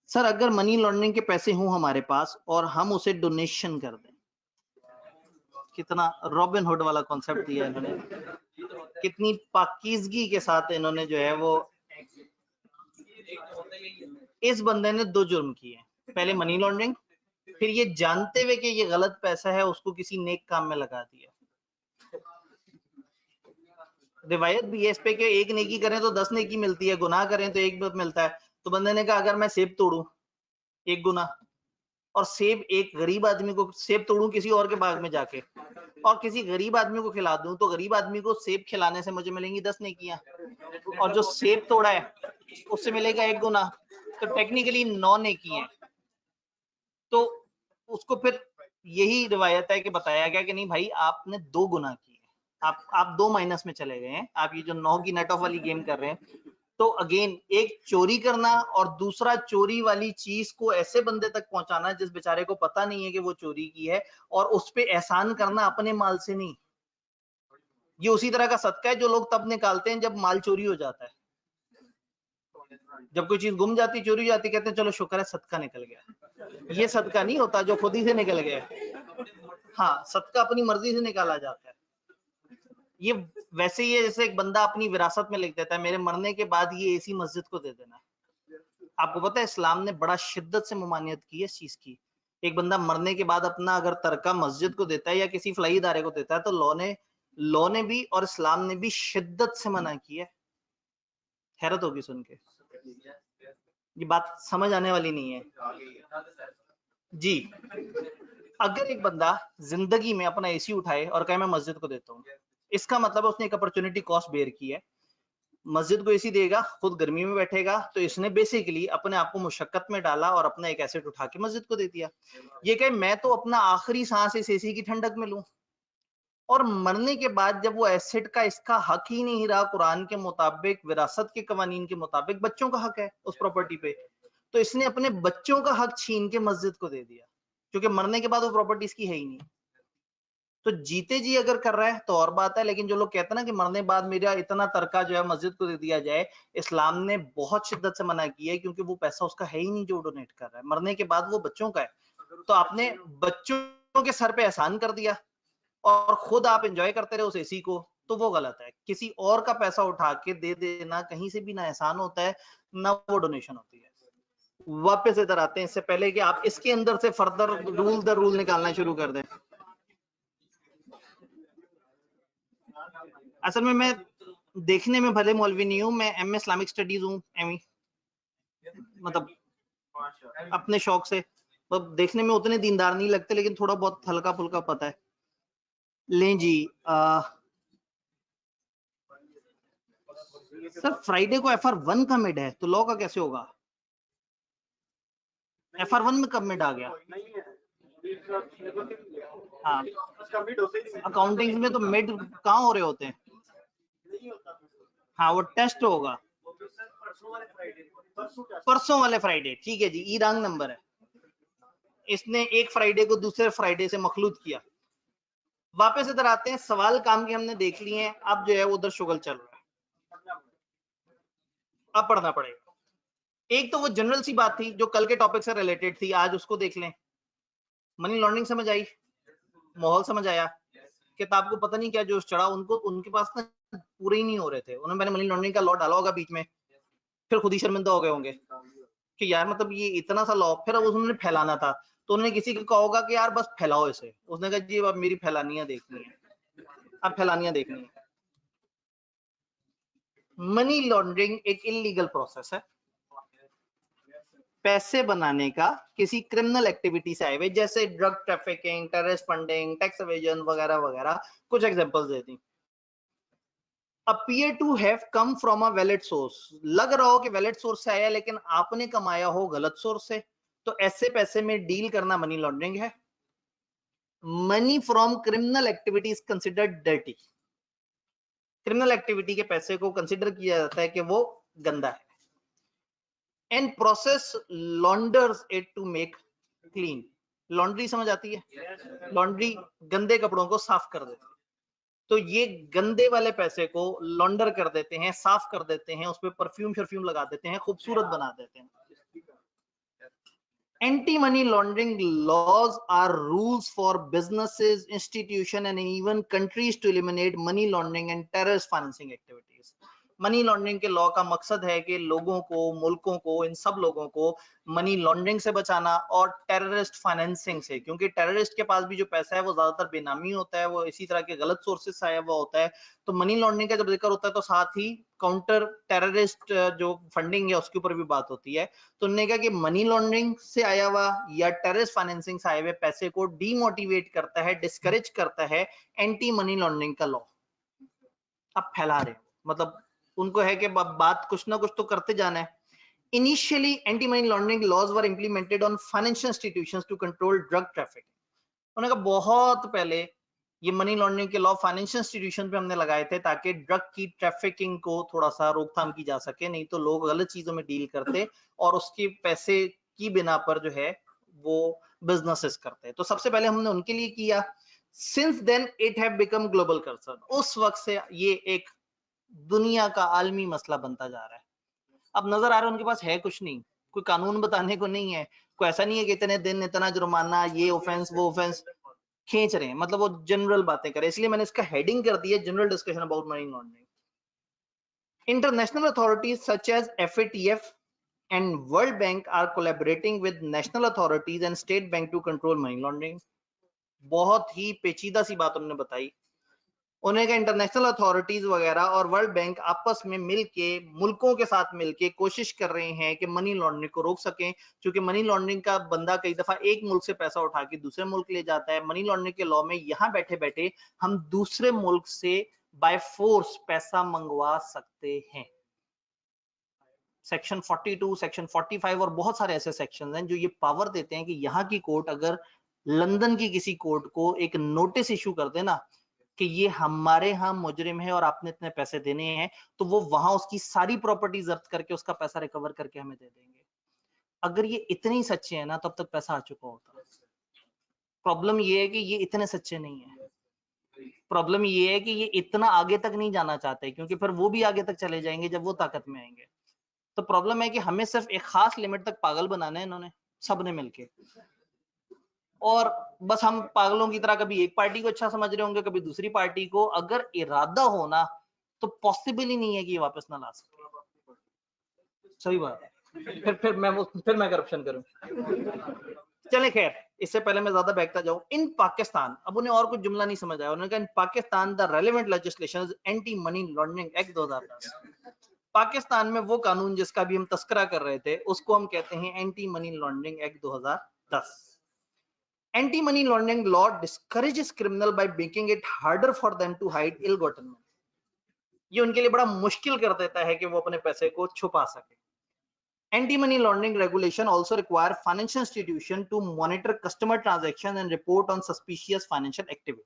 सर अगर मनी लॉन्ड्रिंग के पैसे हों हमारे पास और हम उसे डोनेशन कर दें, कितना रॉबिन हुड वाला कॉन्सेप्ट दिया इन्होंने, कितनी पाकीज़गी के साथ इन्होंने जो है वो। इस बंदे ने 2 जुर्म किए, पहले मनी लॉन्ड्रिंग, फिर ये जानते हुए कि ये गलत पैसा है उसको किसी नेक काम में लगा दिया। रिवायत भी है इस पे कि एक नेकी करें तो 10 नेकी मिलती है, गुनाह करें तो 1 मिलता है। तो बंदे ने कहा अगर मैं सेब तोड़ूं 1 गुना, और सेब एक गरीब आदमी को सेब तोड़ूं किसी और के बाग में जाके और किसी गरीब आदमी को खिला दूं, तो गरीब आदमी को सेब खिलाने से मुझे मिलेंगी 10 नेकियां, और जो सेब तोड़ा है उससे मिलेगा 1 गुना, तो टेक्निकली 9 नेकी हैं। तो उसको फिर यही रिवायत है कि बताया गया कि नहीं भाई आपने 2 गुना किए, आप 2 माइनस में चले गए हैं, आप ये जो 9 की नेट ऑफ वाली गेम कर रहे हैं। तो अगेन एक चोरी करना और दूसरा चोरी वाली चीज को ऐसे बंदे तक पहुंचाना जिस बेचारे को पता नहीं है कि वो चोरी की है, और उस पे एहसान करना अपने माल से नहीं। ये उसी तरह का सदका है जो लोग तब निकालते हैं जब माल चोरी हो जाता है। जब कोई चीज गुम जाती, चोरी हो जाती, कहते हैं चलो शुक्र है सदका निकल गया। ये सदका नहीं होता जो खुद ही से निकल गया। हाँ, सदका अपनी मर्जी से निकाला जाता है। ये वैसे ही है जैसे एक बंदा अपनी विरासत में लिख देता है मेरे मरने के बाद ये एसी मस्जिद को दे देना। आपको पता है इस्लाम ने बड़ा शिद्दत से मुमानियत की है इस चीज की। एक बंदा मरने के बाद अपना अगर तरका मस्जिद को देता है या किसी फलाई इदारे को देता है, तो लॉ ने भी और इस्लाम ने भी शिद्दत से मना की है। हैरत होगी सुन के, ये बात समझ आने वाली नहीं है। जी अगर एक बंदा जिंदगी में अपना एसी उठाए और कहे मैं मस्जिद को देता हूँ, इसका मतलब उसने एक अपॉर्चुनिटी कॉस्ट बेयर की है। मस्जिद को एसी देगा, खुद गर्मी में बैठेगा, तो इसने बेसिकली अपने आप को मुशक्कत में डाला और अपना एक एसेट उठा के मस्जिद को दे दिया। ये कहे मैं तो अपना आखिरी सांस इस एसी की ठंडक में लूं, और मरने के बाद जब वो एसेट का इसका हक ही नहीं रहा, कुरान के मुताबिक, विरासत के कवानीन के मुताबिक बच्चों का हक है उस प्रॉपर्टी पे, तो इसने अपने बच्चों का हक छीन के मस्जिद को दे दिया, क्योंकि मरने के बाद वो प्रॉपर्टी इसकी है ही नहीं। तो जीते जी अगर कर रहा है तो और बात है, लेकिन जो लोग कहते हैं ना कि मरने बाद मेरा इतना तरका जो है मस्जिद को दे दिया जाए, इस्लाम ने बहुत शिद्दत से मना किया है, क्योंकि वो पैसा उसका है ही नहीं जो डोनेट कर रहा है, मरने के बाद वो बच्चों का है। तो आपने बच्चों के सर पे एहसान कर दिया और खुद आप एंजॉय करते रहे उस एसी को, तो वो गलत है। किसी और का पैसा उठा के दे देना कहीं से भी ना एहसान होता है ना वो डोनेशन होती है। वापस इधर आते हैं, इससे पहले कि आप इसके अंदर से फर्दर रूल निकालना शुरू कर दें। असल में मैं देखने में भले मौलवी नहीं हूं, मैं एमए इस्लामिक स्टडीज हूं, एमई मतलब अपने शौक से, मतलब देखने में उतने दीनदार नहीं लगते, लेकिन थोड़ा बहुत हल्का फुल्का पता है। लें जी, सर फ्राइडे को FR1 का मिड है, तो लॉ का कैसे होगा? FR1 में कब मिड आ गया? हाँ, अकाउंटिंग में तो मिड कहाँ हो रहे होते हैं? हाँ, वो टेस्ट होगा परसों वाले फ्राइडे, ठीक है जी, ई रॉन्ग नंबर है। इसने एक फ्राइडे को दूसरे फ्राइडे से मखलूत किया। वापस इधर आते हैं, सवाल काम के हमने देख लिए हैं, अब जो है उधर शुगल चल रहा है, अब पढ़ना पड़ेगा। एक तो वो जनरल सी बात थी जो कल के टॉपिक से रिलेटेड थी, आज उसको देख लें। मनी लॉन्ड्रिंग समझ आई, माहौल समझ आया, किताब को पता नहीं क्या जोश चढ़ा, उनको उनके पास ना पूरे ही नहीं हो रहे थे, उन्होंने मैंने मनी लॉन्ड्रिंग का लॉ डाला होगा बीच में, फिर खुद ही शर्मिंदा हो गए होंगे कि यार मतलब ये इतना सा लॉ, फिर अब उन्होंने फैलाना था, तो उन्होंने किसी को कहा होगा कि यार बस फैलाओ इसे, उसने कहा जी अब मेरी फैलानियां देखनी है, अब फैलानियां देखनी है। मनी लॉन्ड्रिंग एक इलीगल प्रोसेस है, पैसे बनाने का किसी क्रिमिनल एक्टिविटी से आए हुए, जैसे drug trafficking, terrorist funding, tax evasion वगैरह वगैरह, कुछ एग्जांपल्स देती। Appear to have come from a valid source, लग रहा हो कि वैलिड सोर्स से आया, लेकिन आपने कमाया हो गलत सोर्स से, तो ऐसे पैसे में डील करना मनी लॉन्ड्रिंग है। Money from criminal activity is considered dirty, criminal activity के पैसे को कंसिडर किया जाता है कि वो गंदा है। And process launders it to make clean, laundry समझ आती है? लॉन्ड्री गंदे कपड़ों को साफ कर देती है, तो ये गंदे वाले पैसे को लॉन्डर कर देते हैं, साफ कर देते हैं, उसपे परफ्यूम शर्फ्यूम लगा देते हैं, खूबसूरत बना देते हैं। Anti-money laundering laws are rules for businesses, institutions, and even countries to eliminate money laundering and terrorist financing activities. Money laundering के लॉ का मकसद है कि लोगों को, मुल्कों को, इन सब लोगों को मनी लॉन्ड्रिंग से बचाना और टेररिस्ट फाइनेंसिंग से, क्योंकि टेररिस्ट के पास भी जो पैसा है वो ज्यादातर बेनामी होता है, वो इसी तरह के गलत सोर्सेस से आया हुआ होता है। तो मनी लॉन्ड्रिंग का जब जिक्र होता है तो साथ ही काउंटर टेररिस्ट जो फंडिंग है उसके ऊपर भी बात होती है। तो उन्होंने कहा कि मनी लॉन्ड्रिंग से आया हुआ या टेररिस्ट फाइनेंसिंग से आए हुए पैसे को डीमोटिवेट करता है, डिस्करेज करता है एंटी मनी लॉन्ड्रिंग का लॉ। अब फैला रहे हो, मतलब उनको है कि बात कुछ ना कुछ तो करते जाना है। Initially, anti-money laundering laws were implemented on financial institutions to control drug trafficking. उन्होंने कहा बहुत पहले ये मनी लॉन्ड्रिंग के लॉ फाइनेंशियल इंस्टीट्यूशन पे हमने लगाए थे ताकि ड्रग की ट्रैफिकिंग को थोड़ा सा रोकथाम की जा सके, नहीं तो लोग गलत चीजों में डील करते और उसके पैसे की बिना पर जो है वो बिजनेसेस करते। तो सबसे पहले हमने उनके लिए किया। Since then it have become global concern, उस वक्त से ये एक दुनिया का आलमी मसला बनता जा रहा है। अब नजर आ रहा है उनके पास है कुछ नहीं, कोई कानून बताने को नहीं है, कोई ऐसा नहीं है कि इतने दिन इतना जुर्माना, ये ऑफेंस वो ऑफेंस खींच रहे हैं, मतलब वो जनरल बातें करें, इसलिए मैंने इसका हेडिंग कर दिया general discussion about money laundering. International authorities such as FATF and World Bank are collaborating with national authorities and state bank to control money laundering. बहुत ही पेचीदा सी बात उन्होंने बताई। उन्हें का इंटरनेशनल अथॉरिटीज वगैरह और वर्ल्ड बैंक आपस में मिलके, मुल्कों के साथ मिलके कोशिश कर रहे हैं कि मनी लॉन्ड्रिंग को रोक सकें, क्योंकि मनी लॉन्ड्रिंग का बंदा कई दफा एक मुल्क से पैसा उठा के दूसरे मुल्क ले जाता है। मनी लॉन्ड्रिंग के लॉ में यहाँ बैठे बैठे हम दूसरे मुल्क से बाय फोर्स पैसा मंगवा सकते हैं। सेक्शन 42, सेक्शन 45 और बहुत सारे ऐसे सेक्शन हैं जो ये पावर देते हैं कि यहाँ की कोर्ट अगर लंदन की किसी कोर्ट को एक नोटिस इशू कर दे ना कि ये हमारे यहाँ मुजरिम है और आपने इतने पैसे देने हैं, तो वो वहां उसकी सारी प्रॉपर्टी जब्त करके उसका पैसा रिकवर करके हमें दे देंगे। अगर ये इतने ही सच्चे हैं ना, तब तक पैसा आ चुका होता। प्रॉब्लम ये है कि ये इतने सच्चे नहीं है। प्रॉब्लम ये है कि ये इतना आगे तक नहीं जाना चाहते, क्योंकि फिर वो भी आगे तक चले जाएंगे जब वो ताकत में आएंगे। तो प्रॉब्लम है कि हमें सिर्फ एक खास लिमिट तक पागल बनाना है इन्होंने, सबने मिलके, और बस हम पागलों की तरह कभी एक पार्टी को अच्छा समझ रहे होंगे, कभी दूसरी पार्टी को। अगर इरादा होना तो पॉसिबल ही नहीं है कि ये वापस ना ला सके। सही बात है। फिर मैं करप्शन करूं। चले खैर, इससे पहले मैं ज्यादा बहकता जाऊं। इन पाकिस्तान, अब उन्हें और कुछ जुमला नहीं समझ आया, उन्होंने कहा in Pakistan the relevant legislation is anti money laundering act 2010। Pakistan में वो कानून जिसका भी हम तस्करा कर रहे थे, उसको हम कहते हैं anti money laundering act 2010। Anti money laundering law discourages criminal by making it harder for them to hide ill gotten money. ये उनके लिए बड़ा मुश्किल कर देता है कि वो अपने पैसे को छुपा सके। Anti money laundering regulation also require financial institution to monitor customer transaction and report on suspicious financial activity।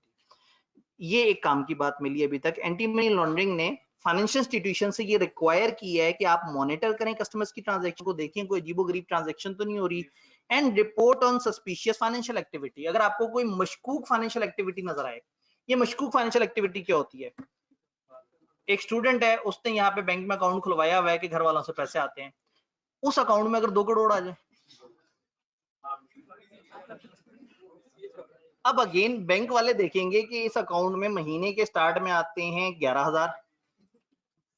ये एक काम की बात मिली अभी तक। एंटी मनी लॉन्ड्रिंग ने फाइनेंशियल इंस्टीट्यूशन से ये रिक्वायर किया है कि आप मॉनिटर करें कस्टमर्स की ट्रांजैक्शन को, देखें कोई अजीबोगरीब ट्रांजैक्शन तो नहीं हो रही, and report on suspicious financial activity. अगर आपको कोई मशकूक फाइनेंशियल एक्टिविटी नजर आए, ये मशकूक फाइनेंशियल एक्टिविटी क्या होती है? एक स्टूडेंट है, उसने यहाँ पे बैंक में अकाउंट खुलवाया हुआ है कि घर वालों से पैसे आते हैं, उस अकाउंट में अगर 2 करोड़ आ जाए, अब अगेन बैंक वाले देखेंगे कि इस अकाउंट में महीने के स्टार्ट में आते हैं 11,000,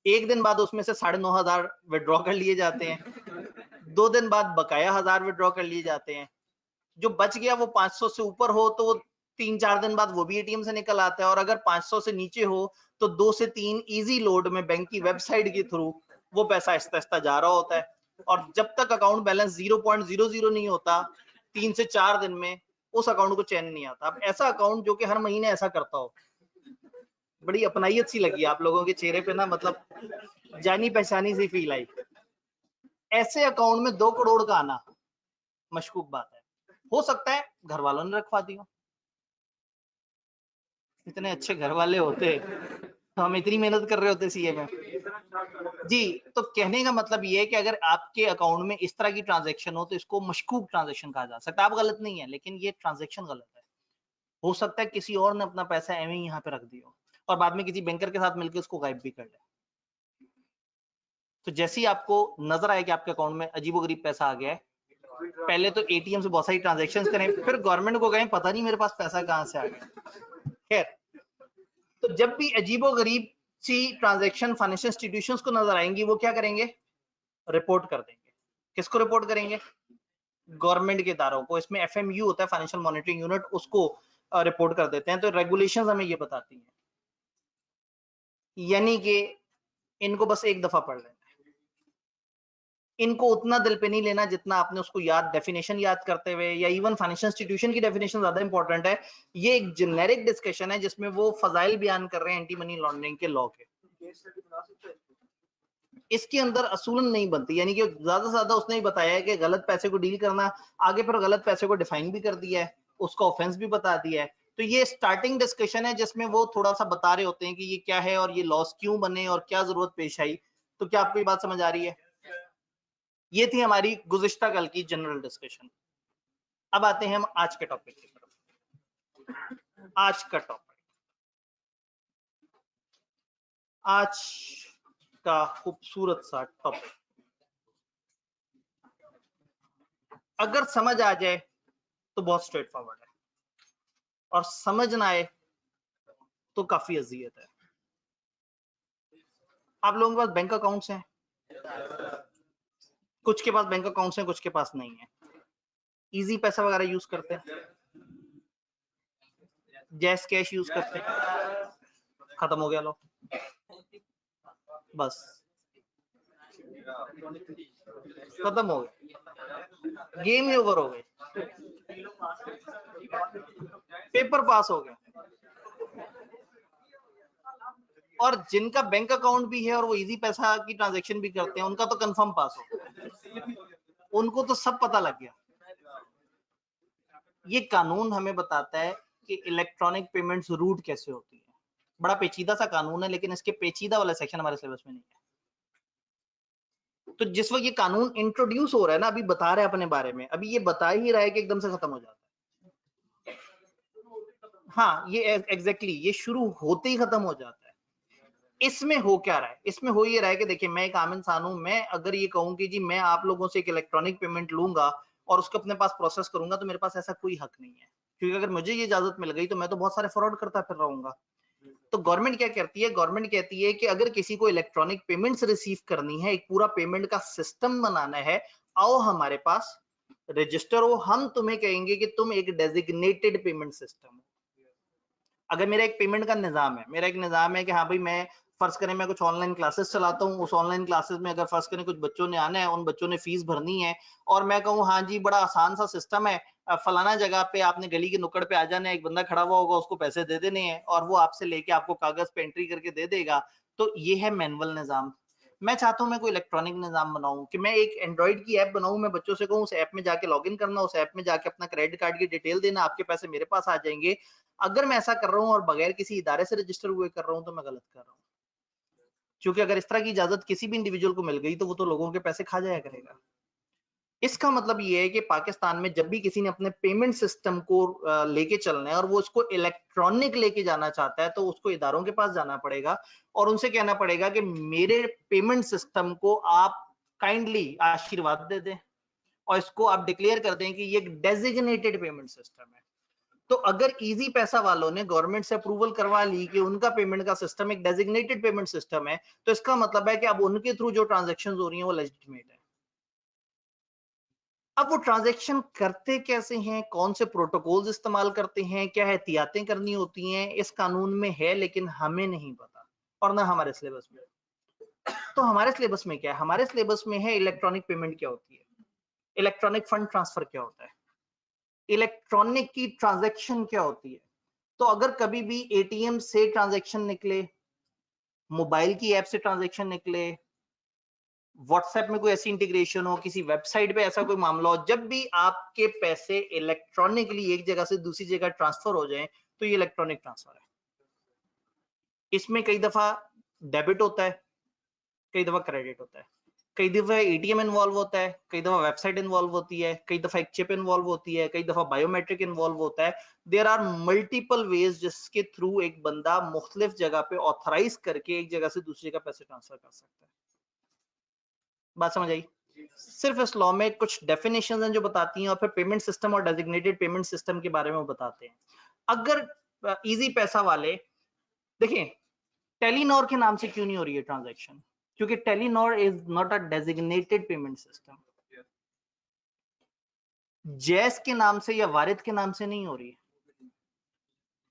एक दिन बाद उसमें से 9,500 विड्रॉ कर लिए जाते हैं, 2 दिन बाद बकाया 1000 विड्रॉ कर लिए जाते हैं, जो बच गया वो 500 से ऊपर हो तो वो 3-4 दिन बाद वो भी एटीएम से निकल आता है, और अगर 500 से नीचे हो तो 2 से 3 इजी लोड में बैंक की वेबसाइट के थ्रू वो पैसा आहिस्ता आहिस्ता जा रहा होता है, और जब तक अकाउंट बैलेंस 0.00 नहीं होता 3 से 4 दिन में उस अकाउंट को चैन नहीं आता। अब ऐसा अकाउंट जो कि हर महीने ऐसा करता हो, बड़ी अपनाइयत सी लगी आप लोगों के चेहरे पे ना, मतलब जानी पहचानी सी फील आई। ऐसे अकाउंट में 2 करोड़ का आना मशकूक बात है। हो सकता है घर वालों ने रखवा दिया, इतने अच्छे घर वाले होते तो हम इतनी मेहनत कर रहे होते सीए में जी। तो कहने का मतलब ये है कि अगर आपके अकाउंट में इस तरह की ट्रांजैक्शन हो तो इसको मशकूक ट्रांजैक्शन कहा जा सकता है। आप गलत नहीं है, लेकिन ये ट्रांजैक्शन गलत है। हो सकता है किसी और ने अपना पैसा एवं ही यहाँ पे रख दिया और बाद में किसी बैंकर के साथ मिलकर उसको गायब भी कर ले। तो जैसे ही आपको नजर आए कि आपके अकाउंट में अजीबोगरीब पैसा आ गया है, पहले तो एटीएम से बहुत सारी ट्रांजैक्शंस करें, फिर गवर्नमेंट को कहें पता नहीं मेरे पास पैसा कहां से आ गया। खैर, तो जब भी अजीबोगरीब सी ट्रांजैक्शन फाइनेंशियल इंस्टीट्यूशंस को नजर आएंगी, वो क्या करेंगे? रिपोर्ट कर देंगे। किसको रिपोर्ट करेंगे? गवर्नमेंट के इदारों को। इसमें एफएमयू होता है, फाइनेंशियल मॉनिटरिंग यूनिट, उसको रिपोर्ट कर देते हैं। तो रेगुलेशंस हमें ये बताती हैं, यानी कि इनको बस एक दफा पढ़ लेना, इनको उतना दिल पे नहीं लेना जितना आपने उसको याद, डेफिनेशन याद करते हुए, या इवन फाइनेंशियल इंस्टीट्यूशन की डेफिनेशन ज्यादा इंपॉर्टेंट है। ये एक जेनेरिक डिस्कशन है जिसमें वो फजाइल बयान कर रहे हैं एंटी मनी लॉन्ड्रिंग के लॉ के। इसके अंदर असूलन नहीं बनती, यानी कि ज्यादा से ज्यादा उसने ही बताया है कि गलत पैसे को डील करना, आगे फिर गलत पैसे को डिफाइन भी कर दिया है, उसका ऑफेंस भी बता दिया है। तो ये स्टार्टिंग डिस्कशन है जिसमें वो थोड़ा सा बता रहे होते हैं कि ये क्या है और ये लॉस क्यों बने और क्या जरूरत पेश आई। तो क्या आपको ये बात समझ आ रही है? ये थी हमारी गुज़िश्ता कल की जनरल डिस्कशन। अब आते हैं हम आज के टॉपिक की तरफ। आज का टॉपिक, आज का खूबसूरत सा टॉपिक, अगर समझ आ जाए तो बहुत स्ट्रेट फॉरवर्ड है, और समझ ना आए तो काफी अजियत है। आप लोगों के पास बैंक अकाउंट्स हैं, कुछ के पास बैंक अकाउंट्स हैं, कुछ के पास नहीं है। इजी पैसा वगैरह यूज करते हैं, जैस कैश यूज करते हैं, खत्म हो गया लो, बस खत्म हो गया, गेम ही ओवर हो गई, पेपर पास हो गया। और जिनका बैंक अकाउंट भी है और वो इजी पैसा की ट्रांजैक्शन भी करते हैं, उनका तो कंफर्म पास हो, उनको तो सब पता लग गया। ये कानून हमें बताता है कि इलेक्ट्रॉनिक पेमेंट्स रूट कैसे होती है। बड़ा पेचीदा सा कानून है, लेकिन इसके पेचीदा वाला सेक्शन हमारे सिलेबस में नहीं है। तो जिस वक्त ये कानून इंट्रोड्यूस हो रहा है ना, अभी बता रहे हैं अपने बारे में, अभी ये बता ही रहा है कि एकदम से खत्म हो जाता है। हाँ, ये एग्जैक्टली ये शुरू होते ही खत्म हो जाता है। इसमें हो क्या रहा है? इसमें हो ये रहा है कि देखिए, मैं एक आम इंसान हूं, मैं अगर ये कहूं कि जी मैं आप लोगों से एक इलेक्ट्रॉनिक पेमेंट लूंगा और उसको अपने पास प्रोसेस करूंगा, तो मेरे पास ऐसा कोई हक नहीं है, क्योंकि अगर मुझे ये इजाजत मिल गई तो मैं तो बहुत सारे फ्रॉड करता फिर रहूंगा। तो गवर्नमेंट क्या करती है? गवर्नमेंट कहती है कि अगर किसी को इलेक्ट्रॉनिक पेमेंट्स रिसीव करनी है, एक पूरा पेमेंट का सिस्टम बनाना है, आओ हमारे पास, रजिस्टर हो, हम तुम्हें कहेंगे कि तुम एक डेजिग्नेटेड पेमेंट सिस्टम हो। अगर मेरा एक पेमेंट का निजाम है, मेरा एक निजाम है कि हाँ भाई, मैं फर्ज करें मैं कुछ ऑनलाइन क्लासेस चलाता हूँ, उस ऑनलाइन क्लासेस में अगर फर्ज करें कुछ बच्चों ने आना है, उन बच्चों ने फीस भरनी है, और मैं कहूँ हाँ जी बड़ा आसान सा सिस्टम है, फलाना जगह पे आपने गली की नुक्कड़ पे आ जाना है, एक बंदा खड़ा हुआ होगा, उसको पैसे दे देने हैं और वो आपसे लेके आपको कागज पे एंट्री करके दे देगा। तो ये है मैनुअल निजाम। मैं चाहता हूँ मैं कोई इलेक्ट्रॉनिक निजाम बनाऊं, कि मैं एक एंड्रॉइड की ऐप बनाऊं, मैं बच्चों से कहूँ उस ऐप में जाके लॉगिन करना, उस ऐप में जाके अपना क्रेडिट कार्ड की डिटेल देना, आपके पैसे मेरे पास आ जाएंगे। अगर मैं ऐसा कर रहा हूँ और बगैर किसी इदारे से रजिस्टर हुए कर रहा हूँ, तो मैं गलत कर रहा हूँ, क्योंकि अगर इस तरह की इजाजत किसी भी इंडिविजुअल को मिल गई तो वो तो लोगों के पैसे खा जाया करेगा। इसका मतलब ये है कि पाकिस्तान में जब भी किसी ने अपने पेमेंट सिस्टम को लेके चलना है और वो उसको इलेक्ट्रॉनिक लेके जाना चाहता है, तो उसको इदारों के पास जाना पड़ेगा और उनसे कहना पड़ेगा कि मेरे पेमेंट सिस्टम को आप काइंडली आशीर्वाद दे दें और इसको आप डिक्लेयर कर दें कि ये एक डेजिग्नेटेड पेमेंट सिस्टम है। तो अगर इजी पैसा वालों ने गवर्नमेंट से अप्रूवल करवा ली कि उनका पेमेंट का सिस्टम एक डेजिग्नेटेड पेमेंट सिस्टम है, तो इसका मतलब है कि अब उनके थ्रू जो ट्रांजैक्शन हो रही हैं वो लेजिटिमेट है। अब वो ट्रांजैक्शन करते कैसे हैं, कौन से प्रोटोकॉल्स इस्तेमाल करते हैं, क्या एहतियातें करनी होती हैं, इस कानून में है, लेकिन हमें नहीं पता और ना हमारे सिलेबस में। तो हमारे सिलेबस में क्या है? हमारे सिलेबस में है इलेक्ट्रॉनिक पेमेंट क्या होती है, इलेक्ट्रॉनिक फंड ट्रांसफर क्या होता है, इलेक्ट्रॉनिक की ट्रांजैक्शन क्या होती है। तो अगर कभी भी एटीएम से ट्रांजैक्शन निकले, मोबाइल की ऐप से ट्रांजैक्शन निकले, व्हाट्सएप में कोई ऐसी इंटीग्रेशन हो, किसी वेबसाइट पे ऐसा कोई मामला हो, जब भी आपके पैसे इलेक्ट्रॉनिकली एक जगह से दूसरी जगह ट्रांसफर हो जाएं, तो ये इलेक्ट्रॉनिक ट्रांसफर है। इसमें कई दफा डेबिट होता है, कई दफा क्रेडिट होता है, कई दफा एटीएम इन्वॉल्व होता है, कई दफा वेबसाइट इन्वॉल्व होती है, कई दफा एक चिप इन्वॉल्व होती है, कई दफा बायोमेट्रिक इन्वॉल्व होता है। देयर आर मल्टीपल वेज जिसके थ्रू एक बंदा मुख्तलिफ जगह पे ऑथराइज करके एक जगह से दूसरी जगह पैसे ट्रांसफर कर सकता है। बात समझ आई? सिर्फ इस लॉ में कुछ डेफिनेशंस हैं जो बताती हैं और फिर पेमेंट सिस्टम और डेजिग्नेटेड पेमेंट सिस्टम के बारे में वो बताते हैं। अगर इजी पैसा वाले, देखिए टेलीनॉर के नाम से क्यों नहीं हो रही है ट्रांजैक्शन? क्योंकि Telenor is not a designated payment system. जैस के नाम से या वारिद के नाम से नहीं हो रही है,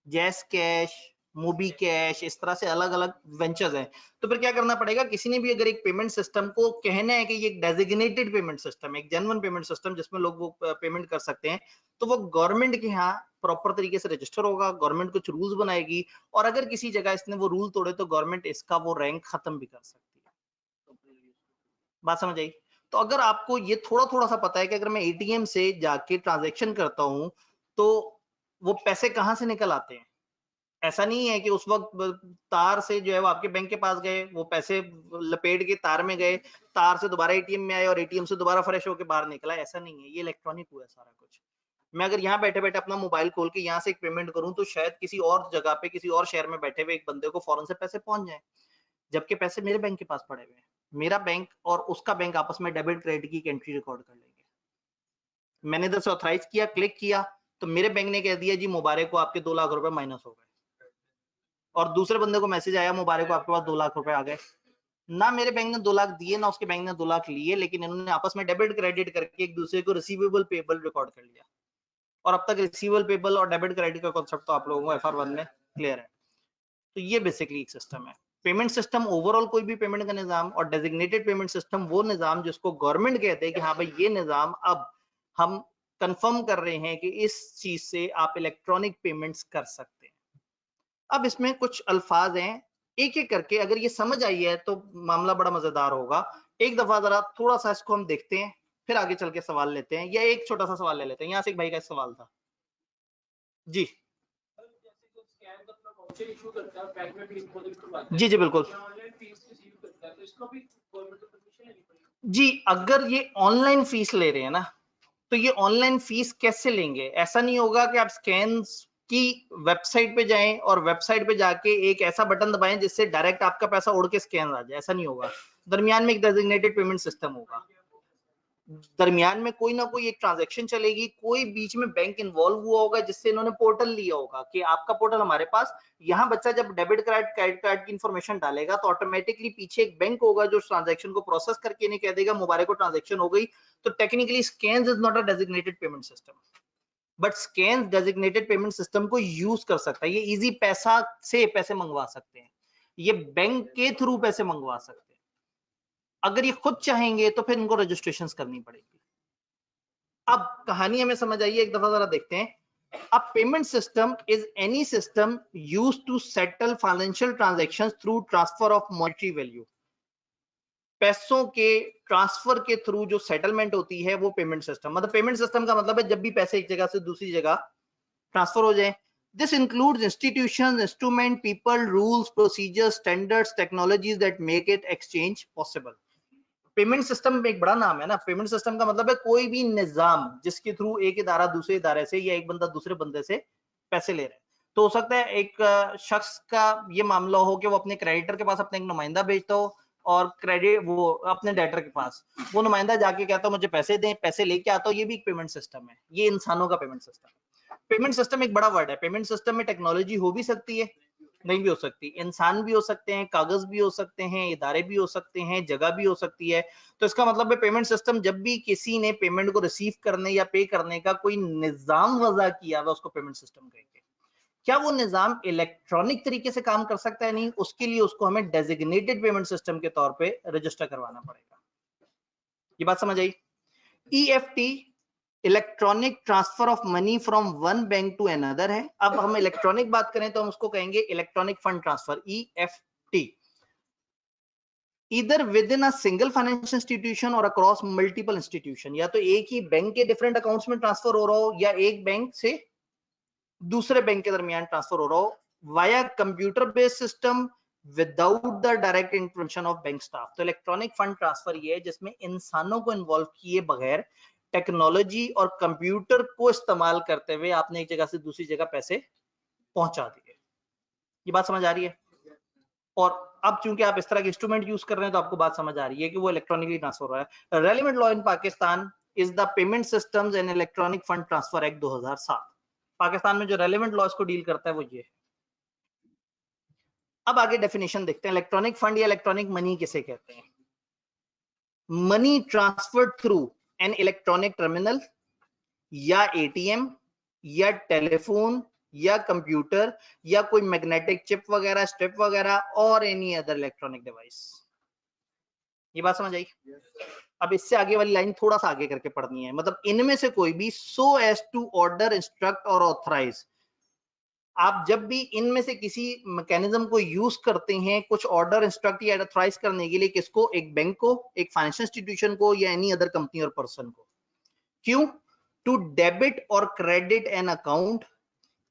जैस कैश, मोबी कैश, इस तरह से अलग अलग वेंचर्स हैं। तो फिर क्या करना पड़ेगा? किसी ने भी अगर एक पेमेंट सिस्टम को कहना है कि ये एक डेजिग्नेटेड पेमेंट सिस्टम है, एक जेन्युइन पेमेंट सिस्टम जिसमें लोग वो पेमेंट कर सकते हैं, तो वो गवर्नमेंट के यहाँ प्रॉपर तरीके से रजिस्टर होगा, गवर्नमेंट कुछ रूल्स बनाएगी, और अगर किसी जगह इसने वो रूल तोड़े तो गवर्नमेंट इसका वो रैंक खत्म भी कर सकती है। बात समझ आई? तो अगर आपको ये थोड़ा थोड़ा सा पता है कि अगर मैं एटीएम से जाके ट्रांजैक्शन करता हूं तो वो पैसे कहां से निकल आते हैं, ऐसा नहीं है कि उस वक्त तार से जो है वो आपके बैंक के पास गए, वो पैसे लपेट के तार में गए, तार से दोबारा एटीएम में आए और एटीएम से दोबारा फ्रेश होकर बाहर निकला, ऐसा नहीं है। ये इलेक्ट्रॉनिक हुआ है सारा कुछ। मैं अगर यहाँ बैठे बैठे अपना मोबाइल खोल के यहाँ से एक पेमेंट करूं तो शायद किसी और जगह पे, किसी और शहर में बैठे हुए एक बंदे को फौरन से पैसे पहुंच जाए, जबकि पैसे मेरे बैंक के पास पड़े हुए हैं। मेरा बैंक और उसका बैंक आपस में डेबिट क्रेडिट की एंट्री रिकॉर्ड कर लेंगे। मैंने इधर से ऑथराइज किया, क्लिक किया, तो मेरे बैंक ने कह दिया जी मुबारक को आपके 2 लाख रुपए माइनस हो गए, और दूसरे बंदे को मैसेज आया मुबारक को आपके पास 2 लाख रुपए आ गए। ना मेरे बैंक ने 2 लाख दिए ना उसके बैंक ने 2 लाख लिए, लेकिन इन्होंने आपस में डेबिट क्रेडिट करके एक दूसरे को रिसीवेबल पेबल रिकॉर्ड कर लिया। और अब तक रिसीवेबल पेबल और डेबिट क्रेडिट का कॉन्सेप्ट तो आप लोगों को FR1 में क्लियर है। तो ये बेसिकली एक सिस्टम है। पेमेंट सिस्टम ओवरऑल कोई भी पेमेंट का निजाम, और डेजिग्नेटेड पेमेंट सिस्टम वो निजाम जिसको गवर्नमेंट कहते हैं कि हाँ भाई ये निजाम अब हम कंफर्म कर रहे हैं कि इस चीज से आप इलेक्ट्रॉनिक पेमेंट्स कर सकते हैं। अब इसमें कुछ अल्फाज हैं, एक एक करके अगर ये समझ आई है तो मामला बड़ा मजेदार होगा। एक दफा जरा थोड़ा सा इसको हम देखते हैं, फिर आगे चल के सवाल लेते हैं, या एक छोटा सा सवाल ले लेते हैं। यहाँ से एक भाई का सवाल था जी। जी जी बिल्कुल जी। अगर ये ऑनलाइन फीस ले रहे हैं ना, तो ये ऑनलाइन फीस कैसे लेंगे? ऐसा नहीं होगा कि आप स्कैन की वेबसाइट पे जाएं और वेबसाइट पे जाके एक ऐसा बटन दबाएं जिससे डायरेक्ट आपका पैसा उड़ के स्कैन आ जाए, ऐसा नहीं होगा। दरमियान में एक डेजिग्नेटेड पेमेंट सिस्टम होगा, दरमियान में कोई ना कोई एक ट्रांजैक्शन चलेगी, कोई बीच में बैंक इन्वॉल्व हुआ होगा जिससे इन्होंने पोर्टल लिया होगा कि आपका पोर्टल हमारे पास। यहाँ बच्चा जब डेबिट कार्ड क्रेडिट कार्ड की इंफॉर्मेशन डालेगा तो ऑटोमेटिकली पीछे एक बैंक होगा जो ट्रांजैक्शन को प्रोसेस करके नहीं कह देगा मुबारक हो ट्रांजैक्शन हो गई। तो technically scan is not a designated payment system, but scan designated payment system को यूज कर सकता है। ये इजी पैसा से पैसे मंगवा सकते हैं, ये बैंक के थ्रू पैसे मंगवा सकते हैं। अगर ये खुद चाहेंगे तो फिर इनको रजिस्ट्रेशन करनी पड़ेगी। अब कहानी हमें समझ आई है, एक दफा जरा देखते हैं। A payment system is any system used to settle financial transactions through transfer of monetary value. पैसों के ट्रांसफर के थ्रू जो सेटलमेंट होती है वो पेमेंट सिस्टम, मतलब पेमेंट सिस्टम का मतलब है जब भी पैसे एक जगह से दूसरी जगह ट्रांसफर हो जाए। This includes institutions, instrument, people, rules, procedures, standards, technologies that make it exchange possible. Payment system एक बड़ा नाम है ना। पेमेंट सिस्टम का मतलब है कोई भी निजाम जिसके थ्रू एक इदारा दूसरे इदारे से या एक बंदा दूसरे बंदे से पैसे ले रहे हैं। तो हो सकता है एक शख्स का ये मामला हो कि वो अपने क्रेडिटर के पास अपने एक नुमाइंदा भेजता हो और क्रेडिट वो अपने डेटर के पास, वो नुमाइंदा जाके कहता हो मुझे पैसे दें, पैसे लेके आता हो। ये भी एक पेमेंट सिस्टम है, ये इंसानों का पेमेंट सिस्टम है। पेमेंट सिस्टम एक बड़ा वर्ड है। पेमेंट सिस्टम में टेक्नोलॉजी हो भी सकती है, नहीं भी हो सकती। इंसान भी हो सकते हैं, कागज भी हो सकते हैं, इदारे भी हो सकते हैं, जगह भी हो सकती है। तो इसका मतलब है पेमेंट सिस्टम जब भी किसी ने पेमेंट को रिसीव करने या पे करने का कोई निजाम वजह किया हुआ उसको पेमेंट सिस्टम कहेंगे। क्या वो निजाम इलेक्ट्रॉनिक तरीके से काम कर सकता है? नहीं, उसके लिए उसको हमें डेजिग्नेटेड पेमेंट सिस्टम के तौर पे रजिस्टर करवाना पड़ेगा। ये बात समझ आई? EFT electronic transfer of money from one bank to another है। अब हम इलेक्ट्रॉनिक बात करें तो हम उसको कहेंगे इलेक्ट्रॉनिक फंड ट्रांसफर, EFT, इधर with in a single financial institution और अक्रॉस मल्टीपल इंस्टीट्यूशन। या तो एक ही बैंक के डिफरेंट अकाउंट्स में ट्रांसफर हो रहा हो या एक बैंक से दूसरे बैंक के दरमियान ट्रांसफर हो रहा हो via computer based system without the direct intervention of bank staff. तो इलेक्ट्रॉनिक फंड ट्रांसफर ये है जिसमें इंसानों को इन्वॉल्व किए बगैर टेक्नोलॉजी और कंप्यूटर को इस्तेमाल करते हुए आपने एक जगह से दूसरी जगह पैसे पहुंचा दिए। ये बात समझ आ रही है? और अब चूंकि आप इस तरह के इंस्ट्रूमेंट यूज कर रहे हैं तो आपको बात समझ आ रही है कि वो इलेक्ट्रॉनिकली ट्रांसफर हो रहा है। Relevant law in Pakistan is the payment systems and electronic fund transfer act 2007। Pakistan में जो रेलेवेंट लॉ इसको डील करता है वो ये है। अब आगे डेफिनेशन देखते हैं। इलेक्ट्रॉनिक फंड या इलेक्ट्रॉनिक मनी किसे कहते हैं? Money transferred through an electronic terminal या ATM या टेलीफोन या कंप्यूटर या कोई मैग्नेटिक चिप वगैरह, स्ट्रिप वगैरह और एनी अदर इलेक्ट्रॉनिक डिवाइस। ये बात समझ आई? अब इससे आगे वाली लाइन थोड़ा सा आगे करके पढ़नी है। मतलब इनमें से कोई भी so as to order, instruct और ऑथराइज। आप जब भी इनमें से किसी मैकेनिज्म को यूज करते हैं कुछ ऑर्डर, इंस्ट्रक्ट या ऑथराइज करने के लिए, किसको? एक बैंक को, एक फाइनेंशियल इंस्टीट्यूशन को या एनी अदर कंपनी और पर्सन को। क्यों? टू डेबिट और credit an account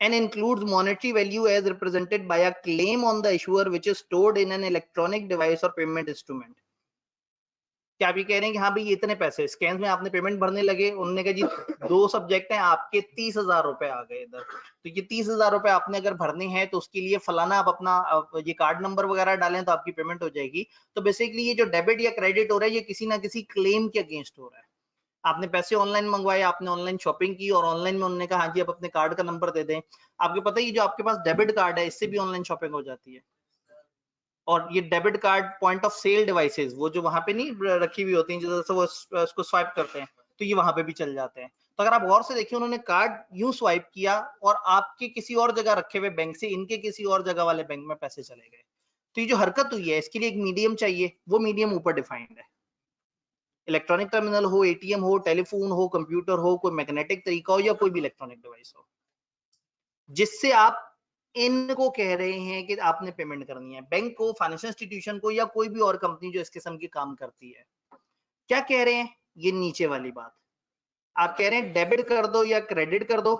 and includes monetary value as represented by a claim on the issuer which is stored in an electronic device or payment instrument। क्या आप ये कह रहे हैं कि हाँ भाई इतने पैसे स्कैन में आपने पेमेंट भरने लगे, उन्होंने कहा जी 2 सब्जेक्ट हैं आपके 30,000 रुपए आ गए इधर, तो ये 30,000 रुपए आपने अगर भरने हैं तो उसके लिए फलाना आप अपना ये कार्ड नंबर वगैरह डालें तो आपकी पेमेंट हो जाएगी। तो बेसिकली ये जो डेबिट या क्रेडिट हो रहा है ये किसी ना किसी क्लेम के अगेंस्ट हो रहा है। आपने पैसे ऑनलाइन मंगवाए, आपने ऑनलाइन शॉपिंग की और ऑनलाइन में उन्होंने कहा हाँ जी आप अपने कार्ड का नंबर दे दें। आपको पता है ये जो आपके पास डेबिट कार्ड है इससे भी ऑनलाइन शॉपिंग हो जाती है। और ये debit card point of sale devices वो जो वहां पे नहीं रखी हुई होती हैं, जैसे वो उसको स्वाइप करते हैं तो ये वहां पे भी चल जाते हैं। तो अगर आप गौर से देखिए, उन्होंने कार्ड यूं स्वाइप किया और आपके किसी और जगह रखे हुए बैंक से इनके किसी और जगह वाले बैंक में पैसे चले गए। तो ये जो हरकत हुई है, इसके लिए एक मीडियम चाहिए, वो मीडियम ऊपर डिफाइंड है। इलेक्ट्रॉनिक टर्मिनल हो, एटीएम हो, टेलीफोन हो, कंप्यूटर हो, कोई मैग्नेटिक तरीका हो या कोई भी इलेक्ट्रॉनिक डिवाइस हो, जिससे आप इनको कह रहे हैं कि आपने पेमेंट करनी है। बैंक को, फाइनेंशियल इंस्टीट्यूशन को या कोई भी और कंपनी जो इस किस्म की काम करती है, क्या कह रहे हैं? ये नीचे वाली बात आप कह रहे हैं डेबिट कर दो या क्रेडिट कर दो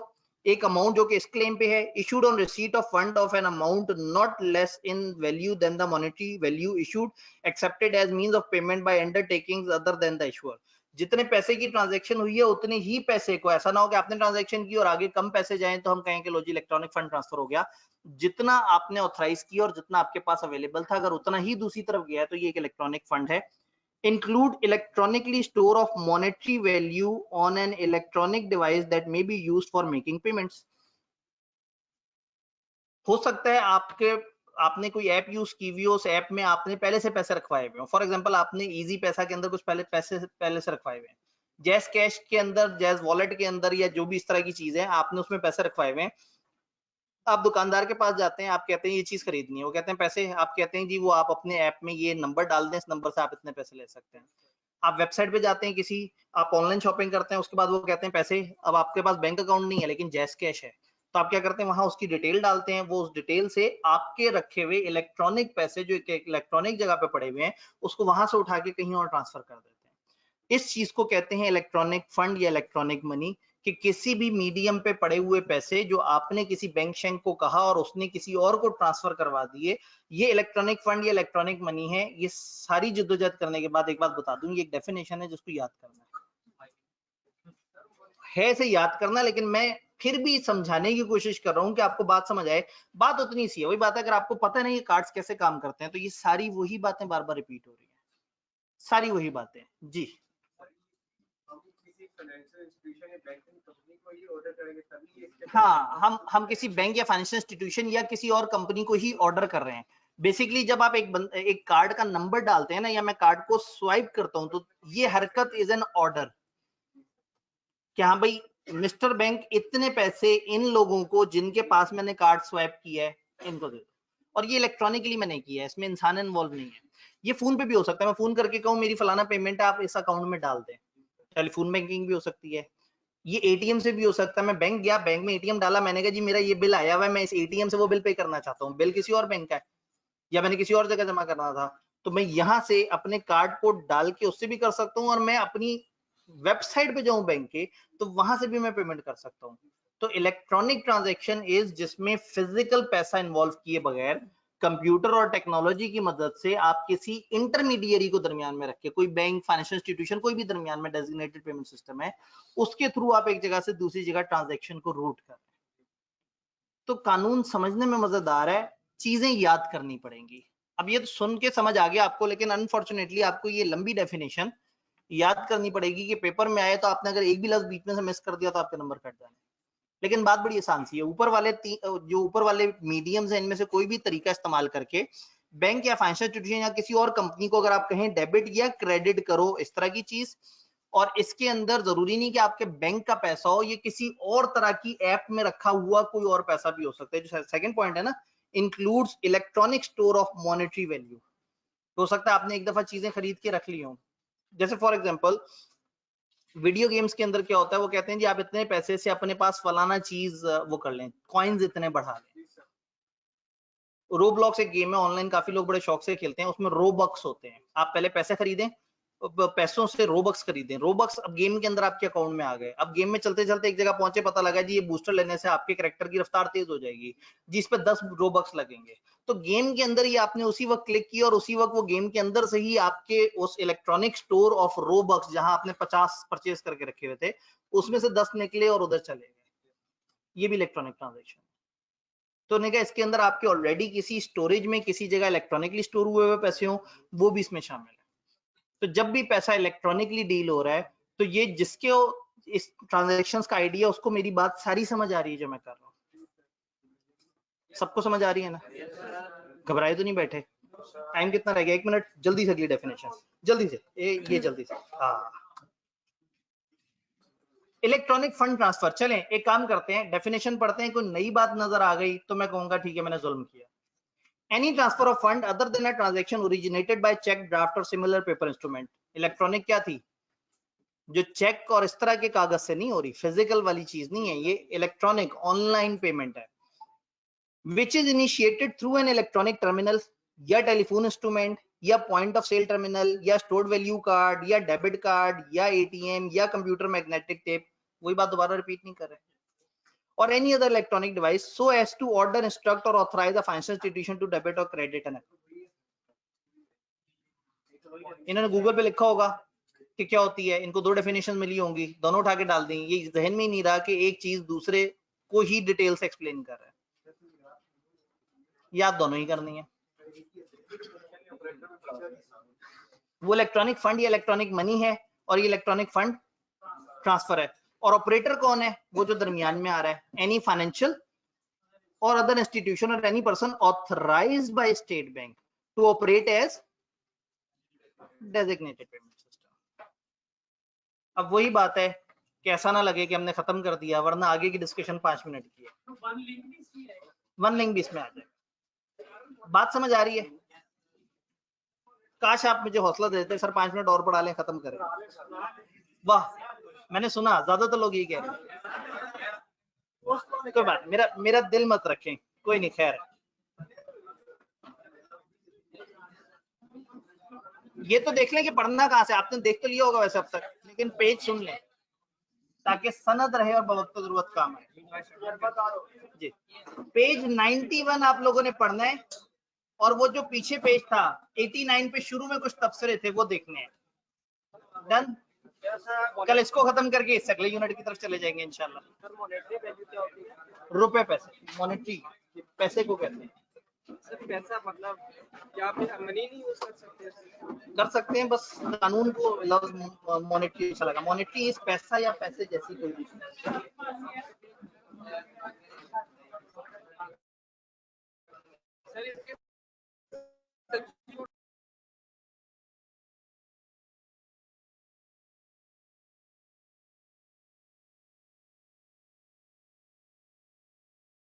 एक अमाउंट जो कि इस क्लेम पे है, issued on receipt of fund of an amount not less in value than the monetary value issued accepted as means of payment by undertakings other than the issuer. जितने पैसे की ट्रांजैक्शन हुई है उतने ही पैसे को, ऐसा ना हो कि आपने ट्रांजैक्शन की और आगे कम पैसे जाएं तो हम कहें कि लो जी इलेक्ट्रॉनिक फंड ट्रांसफर हो गया। जितना आपने ऑथराइज किया और जितना आपके पास अवेलेबल था, अगर उतना ही दूसरी तरफ गया है तो ये एक इलेक्ट्रॉनिक फंड है। Include electronically store of monetary value on an electronic device that may be used for making payments। हो सकता है आपने कोई ऐप यूज की हुई हो, उस ऐप में आपने पहले से पैसे रखवाए हुए हो। फॉर एग्जांपल आपने इजी पैसा के अंदर कुछ पैसे पहले से रखवाए हुए हैं, जैस कैश के अंदर, जैस वॉलेट के अंदर या जो भी इस तरह की चीज है, आपने उसमें पैसे रखवाए हुए हैं। आप दुकानदार के पास जाते हैं, आप कहते हैं ये चीज खरीदनी है, वो कहते हैं पैसे, आप कहते हैं जी वो आप अपने ऐप में ये नंबर डाल दें, इस नंबर से आप इतने पैसे ले सकते हैं। आप वेबसाइट पे जाते हैं किसी, आप ऑनलाइन शॉपिंग करते हैं, उसके बाद वो कहते हैं पैसे, अब आपके पास बैंक अकाउंट नहीं है लेकिन जैस कैश है, तो आप क्या करते हैं, वहां उसकी डिटेल डालते हैं, वो उस डिटेल से आपके रखे हुए इलेक्ट्रॉनिक पैसे जो इलेक्ट्रॉनिक जगह पे पड़े हुए हैं उसको वहां से उठा के कहीं और ट्रांसफर कर देते हैं। इस चीज को कहते हैं इलेक्ट्रॉनिक फंड या इलेक्ट्रॉनिक मनी, कि किसी भी मीडियम पे पड़े हुए पैसे जो आपने किसी बैंक शैंक को कहा और उसने किसी और को ट्रांसफर करवा दिए, ये इलेक्ट्रॉनिक फंड या इलेक्ट्रॉनिक मनी है। ये सारी जद्दोजहद करने के बाद एक बात बता दूं, ये एक डेफिनेशन है जिसको याद करना है इसे याद करना, लेकिन मैं फिर भी समझाने की कोशिश कर रहा हूं कि आपको बात समझ आए। बात उतनी सी है, वही बात है, अगर आपको पता नहीं कार्ड्स कैसे काम करते हैं तो ये सारी वही बातें बार बार रिपीट हो रही है, सारी वही बातें। जी हाँ, हम किसी बैंक या फाइनेंशियल इंस्टीट्यूशन या किसी और कंपनी को ही ऑर्डर कर रहे हैं। बेसिकली जब आप एक कार्ड का नंबर डालते हैं ना, या मैं कार्ड को स्वाइप करता हूं, तो ये हरकत इज एन ऑर्डर कि हाँ भाई मिस्टर बैंक इतने पैसे इन लोगों को जिनके पास मैंने कार्ड स्वाइप किया है इनको दे दो। और ये इलेक्ट्रॉनिकली मैंने किया है, इसमें इंसान इन्वॉल्व नहीं है। ये फोन पे भी हो सकता है, मैं फोन करके कहूँ मेरी फलाना पेमेंट है, आप इस अकाउंट में डाल दें। टेलीफोन बैंकिंग भी हो सकती है, ये एटीएम से भी हो सकता है। मैं बैंक गया, बैंक में एटीएम डाला, मैंने कहा जी मेरा ये बिल आया हुआ है, मैं इस एटीएम से वो बिल पे करना चाहता हूँ, बिल किसी और बैंक का है या मैंने किसी और जगह जमा करना था, तो मैं यहाँ से अपने कार्ड को डाल के उससे भी कर सकता हूँ, और मैं अपनी वेबसाइट पे जाऊं बैंक के तो वहां से भी मैं पेमेंट कर सकता हूँ। तो इलेक्ट्रॉनिक ट्रांजैक्शन इज जिसमें फिजिकल पैसा इन्वॉल्व किए बगैर कंप्यूटर और टेक्नोलॉजी की मदद से आप किसी इंटरमीडिएरी को दरमियान में रख के, कोई बैंक, फाइनेंशियल इंस्टीट्यूशन, कोई भी दरमियान में डेजिग्नेटेड पेमेंट सिस्टम है, उसके थ्रू आप एक जगह से दूसरी जगह ट्रांजैक्शन को रूट कर रहे हैं। तो कानून समझने में मजेदार है, चीजें याद करनी पड़ेंगी। अब ये तो सुन के समझ आ गया आपको, लेकिन अनफॉर्चुनेटली आपको ये लंबी डेफिनेशन याद करनी पड़ेगी कि पेपर में आए तो आपने अगर एक भी लफ्ज बीच में से मिस कर दिया तो आपके नंबर कट जाने। लेकिन बात बड़ी आसान सी है, जो ऊपर वाले मीडियम्स हैं इनमें से कोई भी तरीका इस्तेमाल करके बैंक या फाइनेंशियल इंस्टीट्यूशन या किसी और कंपनी को अगर आप कहें डेबिट या क्रेडिट करो इस तरह की चीज, और इसके अंदर जरूरी नहीं कि आपके बैंक का पैसा हो, ये किसी और तरह की ऐप में रखा हुआ कोई और पैसा भी हो सकता है। जो सेकंड पॉइंट है ना, includes electronic store of monetary value, हो सकता है आपने एक दफा चीजें खरीद के रख ली हो। जैसे फॉर एग्जांपल वीडियो गेम्स के अंदर क्या होता है, वो कहते हैं जी आप इतने पैसे से अपने पास फलाना चीज वो कर लें, कॉइन्स इतने बढ़ा लें। रोब्लॉक्स एक गेम है ऑनलाइन, काफी लोग बड़े शौक से खेलते हैं, उसमें रोबक्स होते हैं। आप पहले पैसे खरीदें, पैसों से रोबक्स खरीदें। रोबक्स अब गेम के अंदर आपके अकाउंट में आ गए। अब गेम में चलते चलते एक जगह पहुंचे, पता लगा जी ये बूस्टर लेने से आपके कैरेक्टर की रफ्तार तेज हो जाएगी, जिस पे 10 रोबक्स लगेंगे। तो गेम के अंदर ही आपने उसी वक्त क्लिक किया और उसी वक्त वो गेम के अंदर से ही आपके उस इलेक्ट्रॉनिक स्टोर ऑफ रोबक्स जहां आपने 50 परचेज करके रखे हुए थे, उसमें से 10 निकले और उधर चले गए। ये भी इलेक्ट्रॉनिक ट्रांजेक्शन। तो ने कहा इसके अंदर आपके ऑलरेडी किसी स्टोरेज में किसी जगह इलेक्ट्रॉनिकली स्टोर हुए हुए पैसे हो, वो भी इसमें शामिल है। तो जब भी पैसा इलेक्ट्रॉनिकली डील हो रहा है, तो ये जिसके इस ट्रांजैक्शंस का आइडिया, उसको मेरी बात सारी समझ आ रही है जो मैं कर रहा हूँ? सबको समझ आ रही है ना? घबराए तो नहीं बैठे? टाइम कितना रह गया? 1 मिनट, जल्दी से अगली डेफिनेशन, जल्दी से ये जल्दी से। हाँ, इलेक्ट्रॉनिक फंड ट्रांसफर, चलें एक काम करते हैं, डेफिनेशन पढ़ते हैं, कोई नई बात नजर आ गई तो मैं कहूंगा ठीक है मैंने जुल्म किया। Any transfer of fund other than a transaction originated by cheque, draft और सिमिलर पेपर इंस्ट्रूमेंट। इलेक्ट्रॉनिक क्या थी, जो चेक और इस तरह के कागज से नहीं हो रही, फिजिकल वाली चीज नहीं है, ये इलेक्ट्रॉनिक ऑनलाइन पेमेंट है। Which is initiated through an electronic terminal या टेलीफोन इंस्ट्रूमेंट या पॉइंट ऑफ सेल टर्मिनल या स्टोर्ड वैल्यू कार्ड या डेबिट कार्ड या एटीएम या कंप्यूटर मैग्नेटिक टेप, वही बात दोबारा रिपीट नहीं कर रहे, or any other electronic device so as to order, instruct or authorize a financial institution to debit or credit an account। इन्होंने गूगल पे लिखा होगा कि क्या होती है, इनको दो डेफिनेशन मिली होंगी, दोनों उठा के डाल दी, ये जहन में ही नहीं रहा कि एक चीज दूसरे को ही डिटेल से एक्सप्लेन कर रहा है, याद दोनों ही करनी है। वो इलेक्ट्रॉनिक फंड या इलेक्ट्रॉनिक मनी है और ये इलेक्ट्रॉनिक फंड ट्रांसफर है। और ऑपरेटर कौन है, वो जो दरमियान में आ रहा है, एनी फाइनेंशियल और अदर इंस्टीट्यूशन और any person authorised by state bank to operate as designated payment system. अब वही बात है कि ऐसा ना लगे कि हमने खत्म कर दिया, वरना आगे की डिस्कशन 5 मिनट की है, वन लिंक भी इसमें आ जाए। बात समझ आ रही है? काश आप मुझे हौसला देते सर 5 मिनट और पढ़ा लें, खत्म करें। वाह, मैंने सुना ज्यादातर लोग ये कह रहे हैं। कोई बात, मेरा दिल मत रखें, कोई नहीं, खैर। ये तो देख लें कि पढ़ना कहां से, आपने देख तो लिया होगा वैसे अब तक, लेकिन पेज सुन लें ताकि सनद रहे और बवक्त जरूरत काम आए। जी, पेज 91 आप लोगों ने पढ़ना है, और वो जो पीछे पेज था 89 पे शुरू में कुछ तबसरे थे वो देखने हैं। डन? कल इसको खत्म करके इससे अगले यूनिट की तरफ चले जाएंगे इंशाल्लाह। रुपए पैसे, मॉनेटरी पैसे को कहते हैं। सर पैसा मतलब क्या आप मनी नहीं यूज कर सकते हैं, बस कानून को लफ्ज मॉनेटरी अच्छा लगा। मॉनेटरी इज पैसा या पैसे जैसी कोई भी चीज। सर इसके